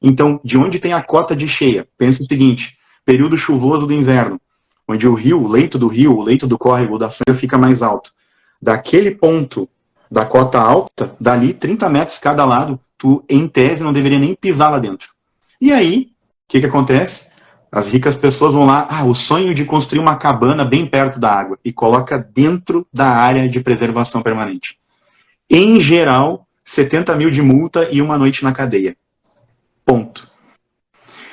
Então, de onde tem a cota de cheia? Pensa o seguinte, período chuvoso do inverno, onde o leito do córrego da sanga fica mais alto. Daquele ponto da cota alta, dali 30 metros cada lado, tu, em tese, não deveria nem pisar lá dentro. E aí, o que acontece? As ricas pessoas vão lá, o sonho de construir uma cabana bem perto da água, e coloca dentro da área de preservação permanente. Em geral, 70 mil de multa e 1 noite na cadeia. Ponto.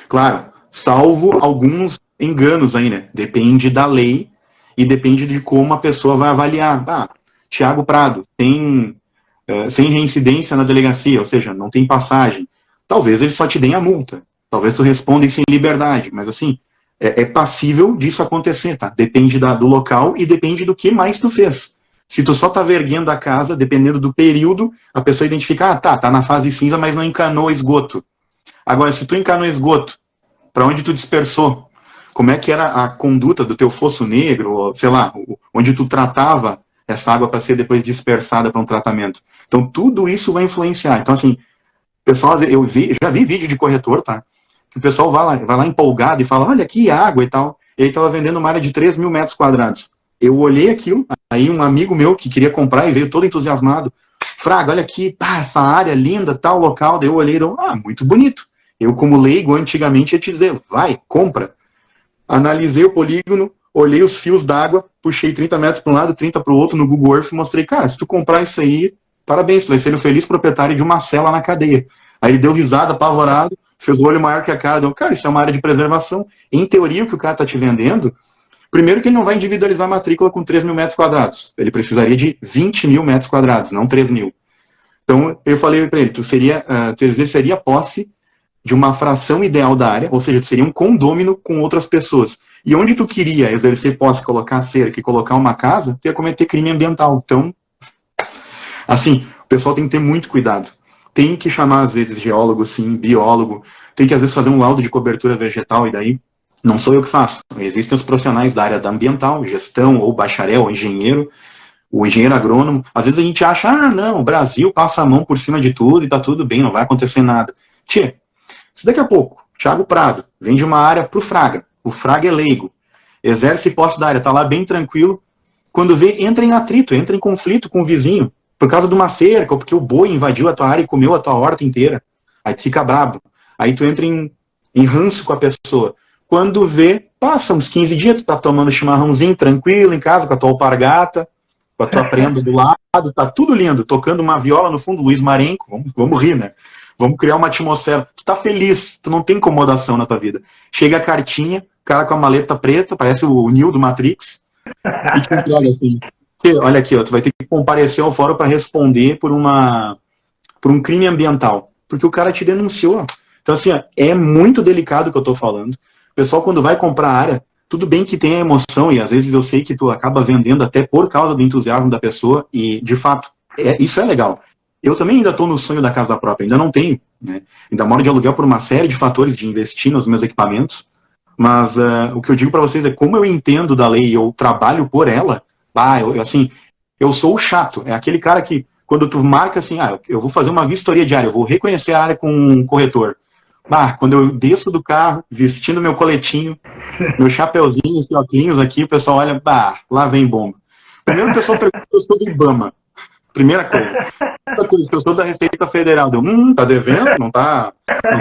Claro, salvo alguns enganos aí, né? Depende da lei e depende de como a pessoa vai avaliar. Thiago Prado tem sem reincidência na delegacia, ou seja, não tem passagem. Talvez eles só te deem a multa. Talvez tu responda sem liberdade. Mas assim, é passível disso acontecer, tá? Depende do local e depende do que mais tu fez. Se tu só tá verguendo a casa, dependendo do período, a pessoa identifica, tá na fase cinza, mas não encanou esgoto. Agora, se tu encanou esgoto, para onde tu dispersou? Como é que era a conduta do teu fosso negro, ou, sei lá, onde tu tratava essa água para ser depois dispersada para um tratamento? Então, tudo isso vai influenciar. Então, assim, pessoal, já vi vídeo de corretor, tá? Que o pessoal vai lá empolgado e fala, olha aqui, água e tal. E ele estava vendendo uma área de 3 mil metros quadrados. Eu olhei aquilo, aí um amigo meu que queria comprar e veio todo entusiasmado. Fraga, olha aqui, essa área linda, tal local. Daí eu olhei e muito bonito. Eu, como leigo, antigamente ia te dizer, vai, compra. Analisei o polígono, olhei os fios d'água, puxei 30 metros para um lado, 30 para o outro no Google Earth e mostrei, cara, se tu comprar isso aí, parabéns, tu vai ser o feliz proprietário de uma cela na cadeia. Aí ele deu risada, apavorado, fez o olho maior que a cara, deu, cara, isso é uma área de preservação. Em teoria, o que o cara tá te vendendo, primeiro que ele não vai individualizar a matrícula com 3 mil metros quadrados. Ele precisaria de 20 mil metros quadrados, não 3 mil. Então, eu falei para ele, tu exerceria posse de uma fração ideal da área, ou seja, tu seria um condômino com outras pessoas. E onde tu queria exercer posse, colocar cerca e colocar uma casa, tu ia cometer crime ambiental. Então, assim, o pessoal tem que ter muito cuidado. Tem que chamar, às vezes, geólogo, sim, biólogo, tem que, às vezes, fazer um laudo de cobertura vegetal, e daí não sou eu que faço. Existem os profissionais da área da ambiental, gestão, ou bacharel, ou engenheiro, o engenheiro agrônomo. Às vezes a gente acha, não, o Brasil passa a mão por cima de tudo e tá tudo bem, não vai acontecer nada. Tchê, se daqui a pouco, Thiago Prado vende uma área pro Fraga, o Fraga é leigo, exerce posse da área, tá lá bem tranquilo, quando vê, entra em atrito, entra em conflito com o vizinho, por causa de uma cerca, ou porque o boi invadiu a tua área e comeu a tua horta inteira. Aí tu fica brabo. Aí tu entra em ranço com a pessoa. Quando vê, passa uns 15 dias, tu tá tomando chimarrãozinho tranquilo em casa, com a tua alpargata, com a tua prenda do lado, tá tudo lindo, tocando uma viola no fundo, Luiz Marenco, vamos rir, né? Vamos criar uma atmosfera. Tu tá feliz, tu não tem incomodação na tua vida. Chega a cartinha, o cara com a maleta preta, parece o Neo do Matrix, e te entrega assim. Olha aqui, tu vai ter que comparecer ao fórum para responder por um crime ambiental, porque o cara te denunciou. Então, assim, é muito delicado o que eu tô falando. O pessoal, quando vai comprar área, tudo bem que tem a emoção, e às vezes eu sei que tu acaba vendendo até por causa do entusiasmo da pessoa, e, de fato, isso é legal. Eu também ainda estou no sonho da casa própria, ainda não tenho, né? Ainda moro de aluguel por uma série de fatores de investir nos meus equipamentos, mas o que eu digo para vocês é como eu entendo da lei e eu trabalho por ela, eu sou o chato, é aquele cara que, quando tu marca assim, eu vou fazer uma vistoria diária, eu vou reconhecer a área com um corretor. Quando eu desço do carro, vestindo meu coletinho, meu chapeuzinho, os óculos aqui, o pessoal olha, lá vem bomba. Primeiro o pessoal pergunta se eu sou do IBAMA. Primeira coisa. Outra coisa, que eu sou da Receita Federal. Tá devendo? Não tá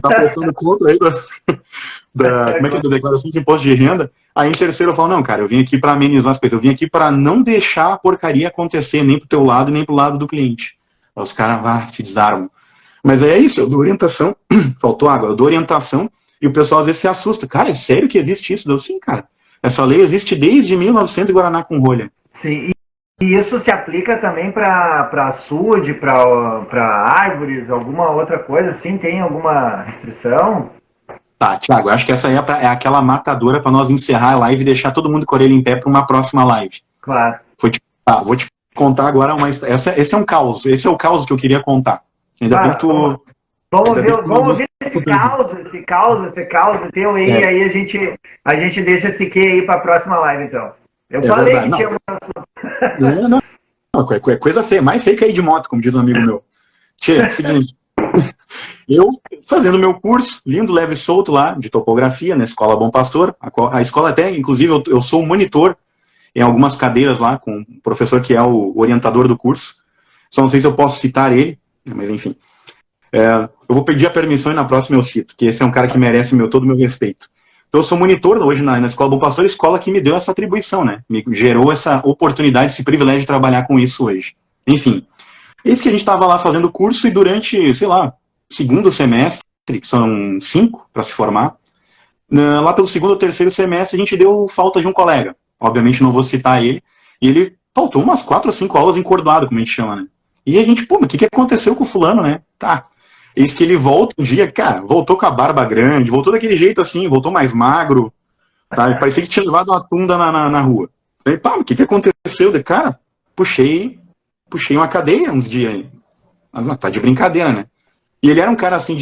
prestando conta aí como é que é, da declaração de imposto de renda? Aí em terceiro eu falo, não, cara, eu vim aqui para amenizar as coisas. Eu vim aqui para não deixar a porcaria acontecer nem pro teu lado, nem pro lado do cliente. Aí os caras se desarmam. Mas é isso, eu dou orientação, faltou água, eu dou orientação e o pessoal às vezes se assusta. Cara, é sério que existe isso? Eu, sim, cara. Essa lei existe desde 1900 em Guaraná com rolha. Sim, e isso se aplica também para açude, para árvores, alguma outra coisa assim? Tem alguma restrição? Tá, Thiago, acho que essa aí é aquela matadora para nós encerrar a live e deixar todo mundo com a orelha em pé para uma próxima live. Claro. Vou te contar agora esse é um caos, esse é o caos que eu queria contar. Ainda bem que tu... Vamos ver esse caos teu aí, aí a gente deixa esse que aí para a próxima live, então. Eu falei verdade, que tinha uma... Não, é coisa feia, mais feia que aí de moto, como diz um amigo meu. Tchê, seguinte, eu fazendo meu curso, lindo, leve e solto lá, de topografia, na Escola Bom Pastor, a escola até, inclusive, eu sou monitor em algumas cadeiras lá, com um professor que é o orientador do curso, só não sei se eu posso citar ele, mas enfim. Eu vou pedir a permissão e na próxima eu cito, que esse é um cara que merece todo o meu respeito. Então, eu sou monitor hoje na Escola Bom Pastor, escola que me deu essa atribuição, né? Me gerou essa oportunidade, esse privilégio de trabalhar com isso hoje. Enfim, eis que a gente estava lá fazendo curso e durante, sei lá, segundo semestre, que são 5 para se formar, lá pelo segundo ou terceiro semestre a gente deu falta de um colega. Obviamente não vou citar ele. E ele faltou umas 4 ou 5 aulas encordoado, como a gente chama, né? E a gente, pô, mas o que aconteceu com o fulano, né? Tá. Eis que ele volta um dia, cara, voltou com a barba grande, voltou daquele jeito assim, voltou mais magro, tá? Parecia que tinha levado uma tunda na rua. Aí, pá, o que aconteceu? Cara, puxei uma cadeia uns dias aí. Mas, tá de brincadeira, né? E ele era um cara assim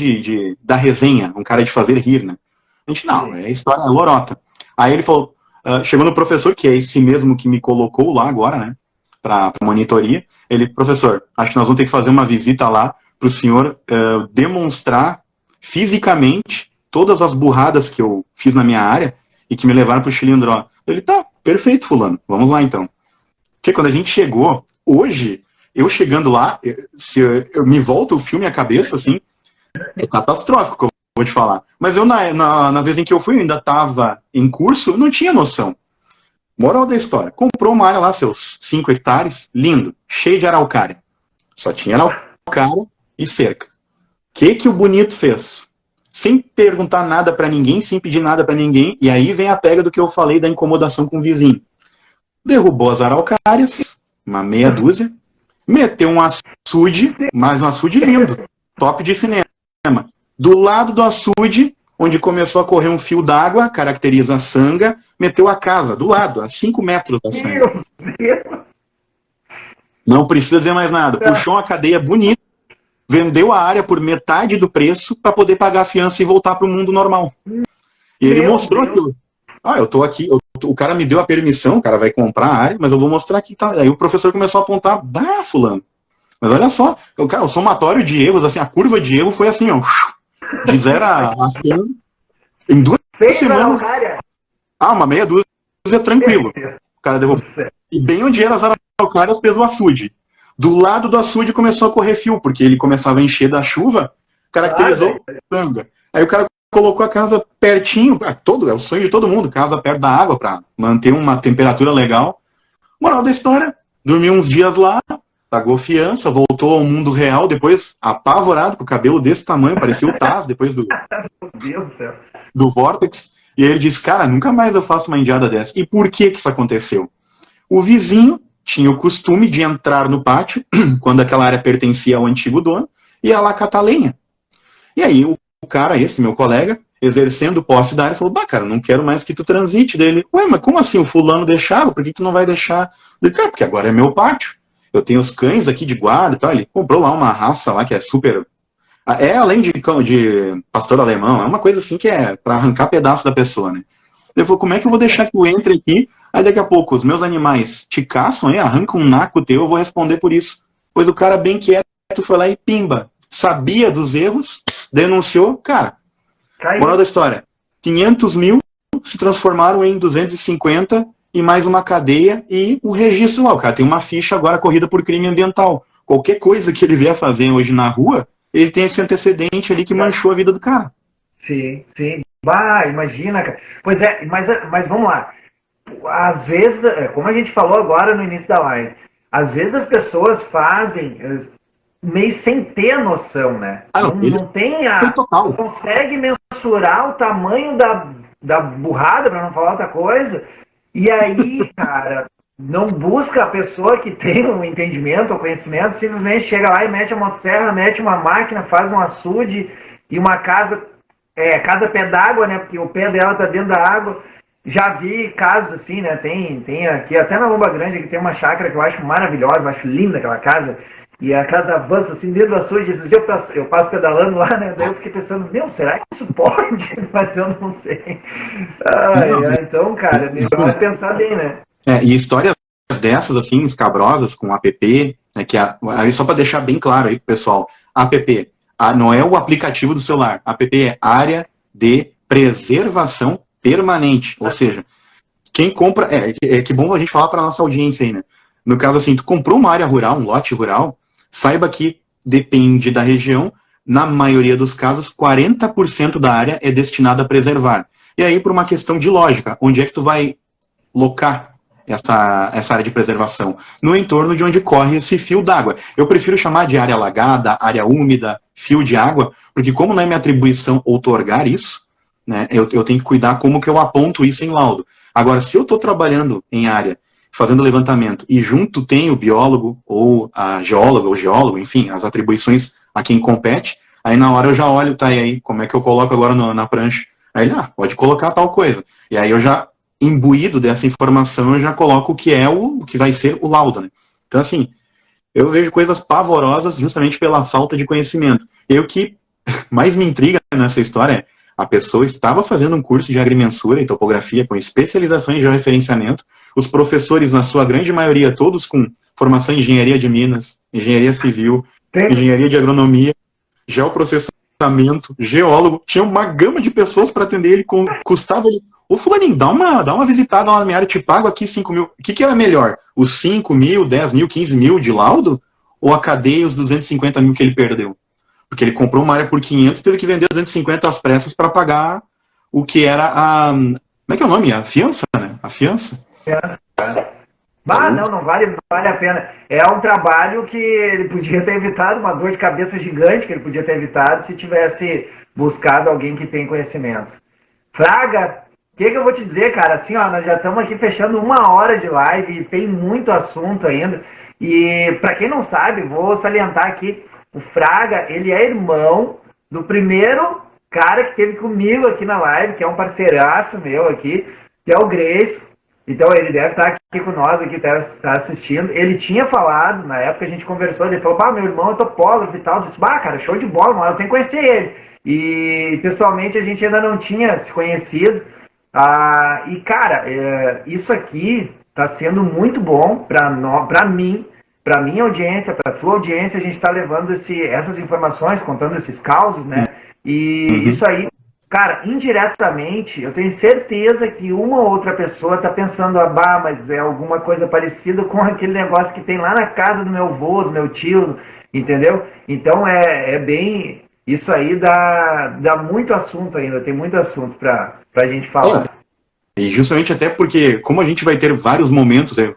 da resenha, um cara de fazer rir, né? A gente, não, é história lorota. Aí ele falou, chegou no professor, que é esse mesmo que me colocou lá agora, né? Pra monitoria. Ele, professor, acho que nós vamos ter que fazer uma visita lá para o senhor demonstrar fisicamente todas as burradas que eu fiz na minha área e que me levaram para o Chilindró. Ele, tá, perfeito, fulano, vamos lá então. Porque quando a gente chegou, hoje, eu chegando lá, se eu me volta o filme à cabeça, assim, é catastrófico, que eu vou te falar. Mas eu, na vez em que eu fui, eu ainda estava em curso, eu não tinha noção. Moral da história, comprou uma área lá, seus 5 hectares, lindo, cheio de araucária. Só tinha araucária e cerca. O que o bonito fez? Sem perguntar nada pra ninguém, sem pedir nada pra ninguém, e aí vem a pega do que eu falei da incomodação com o vizinho. Derrubou as araucárias, uma meia dúzia, meteu um açude, mas um açude lindo, top de cinema. Do lado do açude, onde começou a correr um fio d'água, caracteriza a sanga, meteu a casa, do lado, a 5 metros da sanga. Não precisa dizer mais nada. Puxou uma cadeia bonita, vendeu a área por metade do preço para poder pagar a fiança e voltar para o mundo normal. E ele mostrou aquilo. Eu tô aqui, o cara me deu a permissão, o cara vai comprar a área, mas eu vou mostrar aqui. Tá. Aí o professor começou a apontar, fulano. Mas olha só, o somatório de erros, assim, a curva de erro foi assim, ó, de 0 a 100, em 2 semanas. Uma meia dúzia tranquilo. O cara derrubou. E bem onde eram as araucárias, fez o açude. Do lado do açude começou a correr fio, porque ele começava a encher da chuva, caracterizou sanga. Aí o cara colocou a casa pertinho, é o sonho de todo mundo, casa perto da água, para manter uma temperatura legal. Moral da história, dormiu uns dias lá, pagou fiança, voltou ao mundo real, depois apavorado, com o cabelo desse tamanho, parecia o Taz, depois do Vortex. E aí ele disse, cara, nunca mais eu faço uma indiada dessa. E por que isso aconteceu? O vizinho tinha o costume de entrar no pátio, quando aquela área pertencia ao antigo dono, e ia lá catar lenha. E aí o cara, esse meu colega, exercendo posse da área, falou, cara, não quero mais que tu transite dele. Ué, mas como assim? O fulano deixava? Por que tu não vai deixar? Eu falei, cara, porque agora é meu pátio. Eu tenho os cães aqui de guarda e tal. Ele comprou lá uma raça lá que é super... além de pastor alemão, é uma coisa assim que é pra arrancar pedaço da pessoa, né? Ele falou, como é que eu vou deixar que tu entre aqui? Aí daqui a pouco os meus animais te caçam, aí arrancam um naco teu, eu vou responder por isso. Pois o cara bem quieto foi lá e pimba. Sabia dos erros, denunciou, cara. Moral da história, 500 mil se transformaram em 250 e mais uma cadeia e o registro lá. O cara tem uma ficha agora corrida por crime ambiental. Qualquer coisa que ele vier fazer hoje na rua, ele tem esse antecedente ali que manchou a vida do cara. Sim. Imagina, cara. Pois é, mas vamos lá. Às vezes, como a gente falou agora no início da live, às vezes as pessoas fazem meio sem ter noção, né? Não tem não consegue mensurar o tamanho da burrada, para não falar outra coisa, e aí, cara, não busca a pessoa que tem um entendimento ou conhecimento, simplesmente chega lá e mete a motosserra, mete uma máquina, faz um açude e uma casa pé d'água, né? Porque o pé dela tá dentro da água. Já vi casos assim, né? Tem aqui, até na Lomba Grande, que tem uma chácara que eu acho maravilhosa, eu acho linda aquela casa. E a casa avança assim dentro do açude. Esses dias eu passo pedalando lá, né? Daí eu fiquei pensando, será que isso pode? Mas eu não sei. Então, cara, melhor pensar bem, né? E histórias dessas, assim, escabrosas, com app, né, aí só para deixar bem claro aí pro pessoal, app não é o aplicativo do celular, app é área de preservação permanente, ou seja, quem compra, que bom a gente falar para nossa audiência aí, né? No caso assim, tu comprou uma área rural, um lote rural, saiba que depende da região, na maioria dos casos, 40% da área é destinada a preservar. E aí, por uma questão de lógica, onde é que tu vai locar essa área de preservação? No entorno de onde corre esse fio d'água. Eu prefiro chamar de área alagada, área úmida, fio de água, porque como não é minha atribuição outorgar isso, né, eu tenho que cuidar como que eu aponto isso em laudo. Agora, se eu estou trabalhando em área, fazendo levantamento, e junto tem o biólogo, ou a geóloga, ou geólogo, enfim, as atribuições a quem compete, aí na hora eu já olho, tá, e aí, como é que eu coloco agora na prancha? Aí ele, pode colocar tal coisa. E aí eu já, imbuído dessa informação, eu já coloco o que é o que vai ser o laudo, né? Então, assim, eu vejo coisas pavorosas justamente pela falta de conhecimento. E o que mais me intriga nessa história é, a pessoa estava fazendo um curso de agrimensura e topografia com especialização em georreferenciamento, os professores, na sua grande maioria, todos com formação em engenharia de Minas, engenharia civil, engenharia de agronomia, geoprocessamento, geólogo, tinha uma gama de pessoas para atender ele, custava ele, ô fulaninho, dá uma visitada lá na minha área, te pago aqui 5 mil, o que era melhor? Os 5 mil, 10 mil, 15 mil de laudo? Ou a cadeia e os 250 mil que ele perdeu? Porque ele comprou uma área por 500 e teve que vender 250 às pressas para pagar o que era a... Como é que é o nome? A fiança, né? A fiança. Não vale a pena. É um trabalho que ele podia ter evitado, uma dor de cabeça gigante que ele podia ter evitado se tivesse buscado alguém que tem conhecimento. Fraga, o que eu vou te dizer, cara? Assim, ó, nós já estamos aqui fechando 1 hora de live e tem muito assunto ainda. E para quem não sabe, vou salientar aqui, o Fraga, ele é irmão do primeiro cara que teve comigo aqui na live, que é um parceiraço meu aqui, que é o Grace. Então ele deve estar aqui com nós, aqui está assistindo. Ele tinha falado, na época a gente conversou, ele falou, meu irmão é topógrafo e tal. Eu disse, cara, show de bola, mas eu tenho que conhecer ele. E pessoalmente a gente ainda não tinha se conhecido. E cara, isso aqui está sendo muito bom para mim, para minha audiência, para a tua audiência. A gente está levando essas informações, contando esses causos, né? E isso aí, cara, indiretamente, eu tenho certeza que uma ou outra pessoa está pensando, mas é alguma coisa parecida com aquele negócio que tem lá na casa do meu avô, do meu tio, entendeu? Então é bem... Isso aí dá muito assunto ainda, tem muito assunto para a gente falar. E justamente até porque, como a gente vai ter vários momentos, eu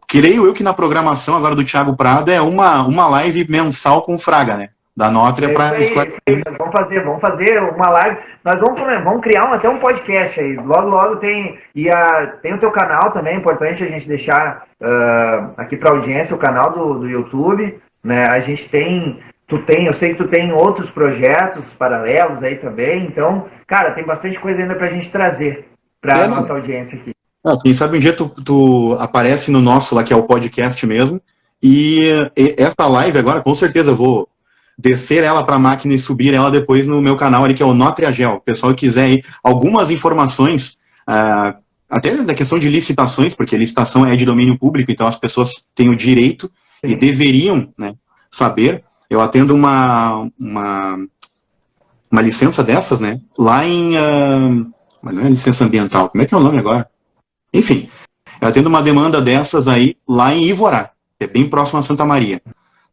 creio que na programação agora do Thiago Prado é uma live mensal com o Fraga, né? Da Nótria para esclarecer. Vamos fazer uma live. Nós vamos criar até um podcast aí. Logo tem. Tem o teu canal também, é importante a gente deixar aqui para a audiência o canal do YouTube. Né? A gente tem. Eu sei que tu tem outros projetos paralelos aí também. Então, cara, tem bastante coisa ainda para a gente trazer para a nossa audiência aqui. Quem sabe um dia tu aparece no nosso lá, que é o podcast mesmo. E essa live agora, com certeza eu vou descer ela para a máquina e subir ela depois no meu canal ali, que é o Notriagel. O pessoal que quiser aí algumas informações, até da questão de licitações, porque licitação é de domínio público, então as pessoas têm o direito e deveriam, né, saber. Eu atendo uma licença dessas, né, lá em... mas não é licença ambiental, como é que é o nome agora? Enfim, eu atendo uma demanda dessas aí lá em Ivorá, que é bem próximo a Santa Maria.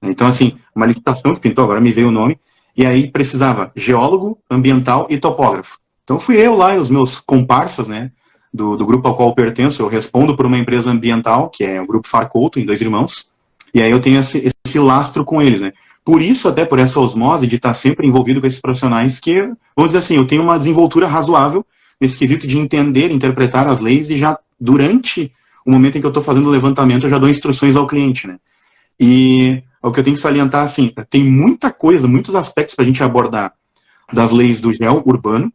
Então, assim, uma licitação que pintou, agora me veio o nome, e aí precisava geólogo, ambiental e topógrafo. Então fui eu lá e os meus comparsas, né, do grupo ao qual eu pertenço. Eu respondo por uma empresa ambiental, que é o Grupo Farcouto, em 2 Irmãos, e aí eu tenho esse lastro com eles, né. Por isso, até por essa osmose de estar sempre envolvido com esses profissionais, que, vamos dizer assim, eu tenho uma desenvoltura razoável nesse quesito de entender, interpretar as leis, e já durante o momento em que eu estou fazendo o levantamento, eu já dou instruções ao cliente, né. E o que eu tenho que salientar, assim, tem muita coisa, muitos aspectos para a gente abordar das leis do gel urbano,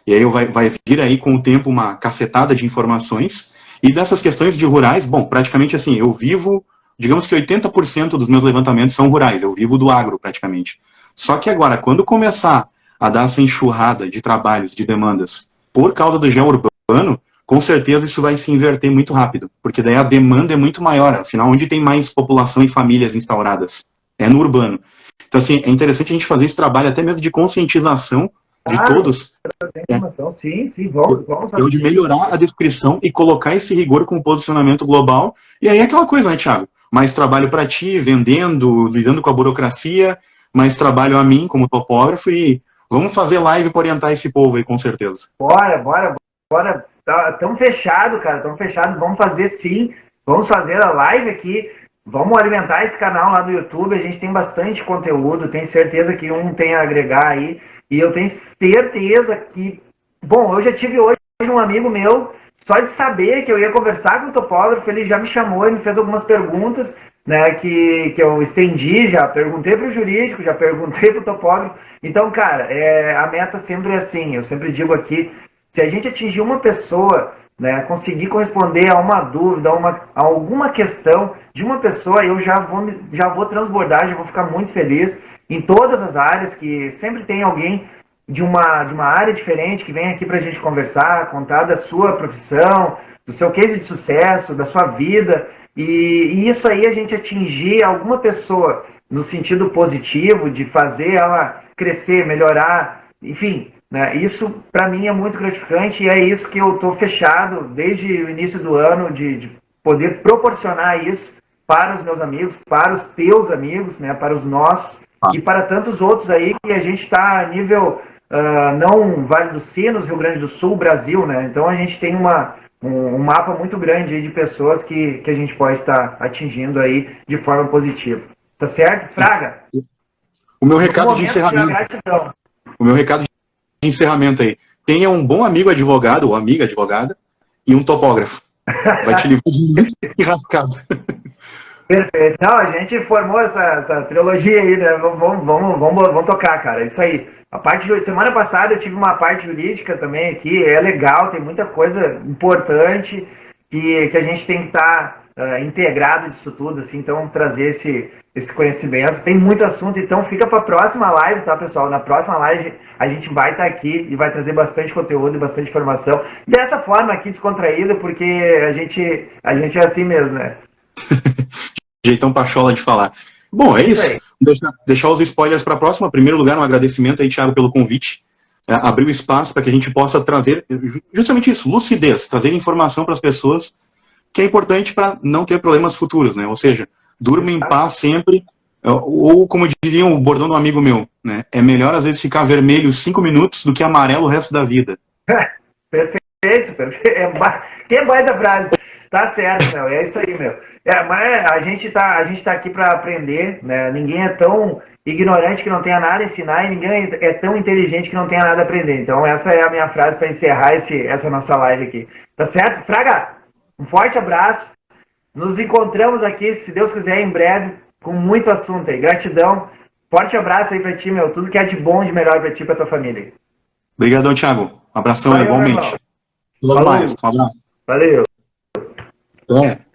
e aí vai vir aí com o tempo uma cacetada de informações, e dessas questões de rurais, bom, praticamente assim, eu vivo, digamos que 80% dos meus levantamentos são rurais, eu vivo do agro praticamente. Só que agora, quando começar a dar essa enxurrada de trabalhos, de demandas, por causa do gel urbano, com certeza isso vai se inverter muito rápido, porque daí a demanda é muito maior, afinal, onde tem mais população e famílias instauradas? É no urbano. Então, assim, é interessante a gente fazer esse trabalho até mesmo de conscientização de todos. Sim, vamos fazer. De melhorar a descrição e colocar esse rigor com o posicionamento global, e aí é aquela coisa, né, Thiago? Mais trabalho para ti, vendendo, lidando com a burocracia, mais trabalho a mim como topógrafo, e vamos fazer live para orientar esse povo aí, com certeza. Bora. agora tão fechado, cara, tão fechado. Vamos fazer sim, vamos fazer a live aqui, vamos alimentar esse canal lá do YouTube. A gente tem bastante conteúdo, tenho certeza que um tem a agregar aí. E eu tenho certeza que... Bom, eu já tive hoje um amigo meu, só de saber que eu ia conversar com o topógrafo, ele já me chamou e me fez algumas perguntas, né, que eu estendi, já perguntei para o jurídico, já perguntei para o topógrafo. Então, cara, a meta sempre é assim, eu sempre digo aqui, se a gente atingir uma pessoa, né, conseguir corresponder a uma dúvida, a alguma questão de uma pessoa, eu já vou transbordar, já vou ficar muito feliz em todas as áreas, que sempre tem alguém de uma área diferente que vem aqui para a gente conversar, contar da sua profissão, do seu case de sucesso, da sua vida, e isso aí a gente atingir alguma pessoa no sentido positivo, de fazer ela crescer, melhorar, enfim, né, isso para mim é muito gratificante e é isso que eu estou fechado desde o início do ano, de poder proporcionar isso para os meus amigos, para os teus amigos, né, para os nossos e para tantos outros aí que a gente está a nível... não Vale dos Sinos, Rio Grande do Sul, Brasil, né? Então a gente tem um mapa muito grande aí de pessoas que a gente pode estar atingindo aí de forma positiva. Tá certo? Fraga? O meu recado de encerramento. O meu recado de encerramento aí. Tenha um bom amigo advogado ou amiga advogada e um topógrafo. Vai te livrar de muito enrascado. Perfeito. Não, a gente formou essa trilogia aí, né? Vamos tocar, cara. Isso aí. A parte de semana passada eu tive uma parte jurídica também aqui, é legal, tem muita coisa importante que a gente tem que estar integrado disso tudo, assim, então trazer esse conhecimento. Tem muito assunto, então fica para a próxima live, tá, pessoal? Na próxima live a gente vai estar aqui e vai trazer bastante conteúdo e bastante informação. Dessa forma aqui, descontraída, porque a gente é assim mesmo, né? Jeitão pachola de falar. Bom, é isso. Deixar os spoilers para a próxima. Em primeiro lugar, um agradecimento aí, Thiago, pelo convite. Abrir o espaço para que a gente possa trazer justamente isso, lucidez, trazer informação para as pessoas, que é importante para não ter problemas futuros, né? Ou seja, durma em paz sempre, ou como diria o bordão do amigo meu, né? É melhor às vezes ficar vermelho 5 minutos do que amarelo o resto da vida. Perfeito. Que baita frase. Tá certo, meu. É isso aí, meu. Mas a gente tá aqui para aprender, né? Ninguém é tão ignorante que não tenha nada a ensinar e ninguém é tão inteligente que não tenha nada a aprender. Então essa é a minha frase para encerrar essa nossa live aqui. Tá certo? Fraga, um forte abraço. Nos encontramos aqui, se Deus quiser, em breve, com muito assunto aí. Gratidão. Forte abraço aí para ti, meu. Tudo que é de bom, de melhor para ti e para tua família. Obrigadão, Thiago. Abração, valeu, igualmente. Logo mais. Um abraço. Valeu. É.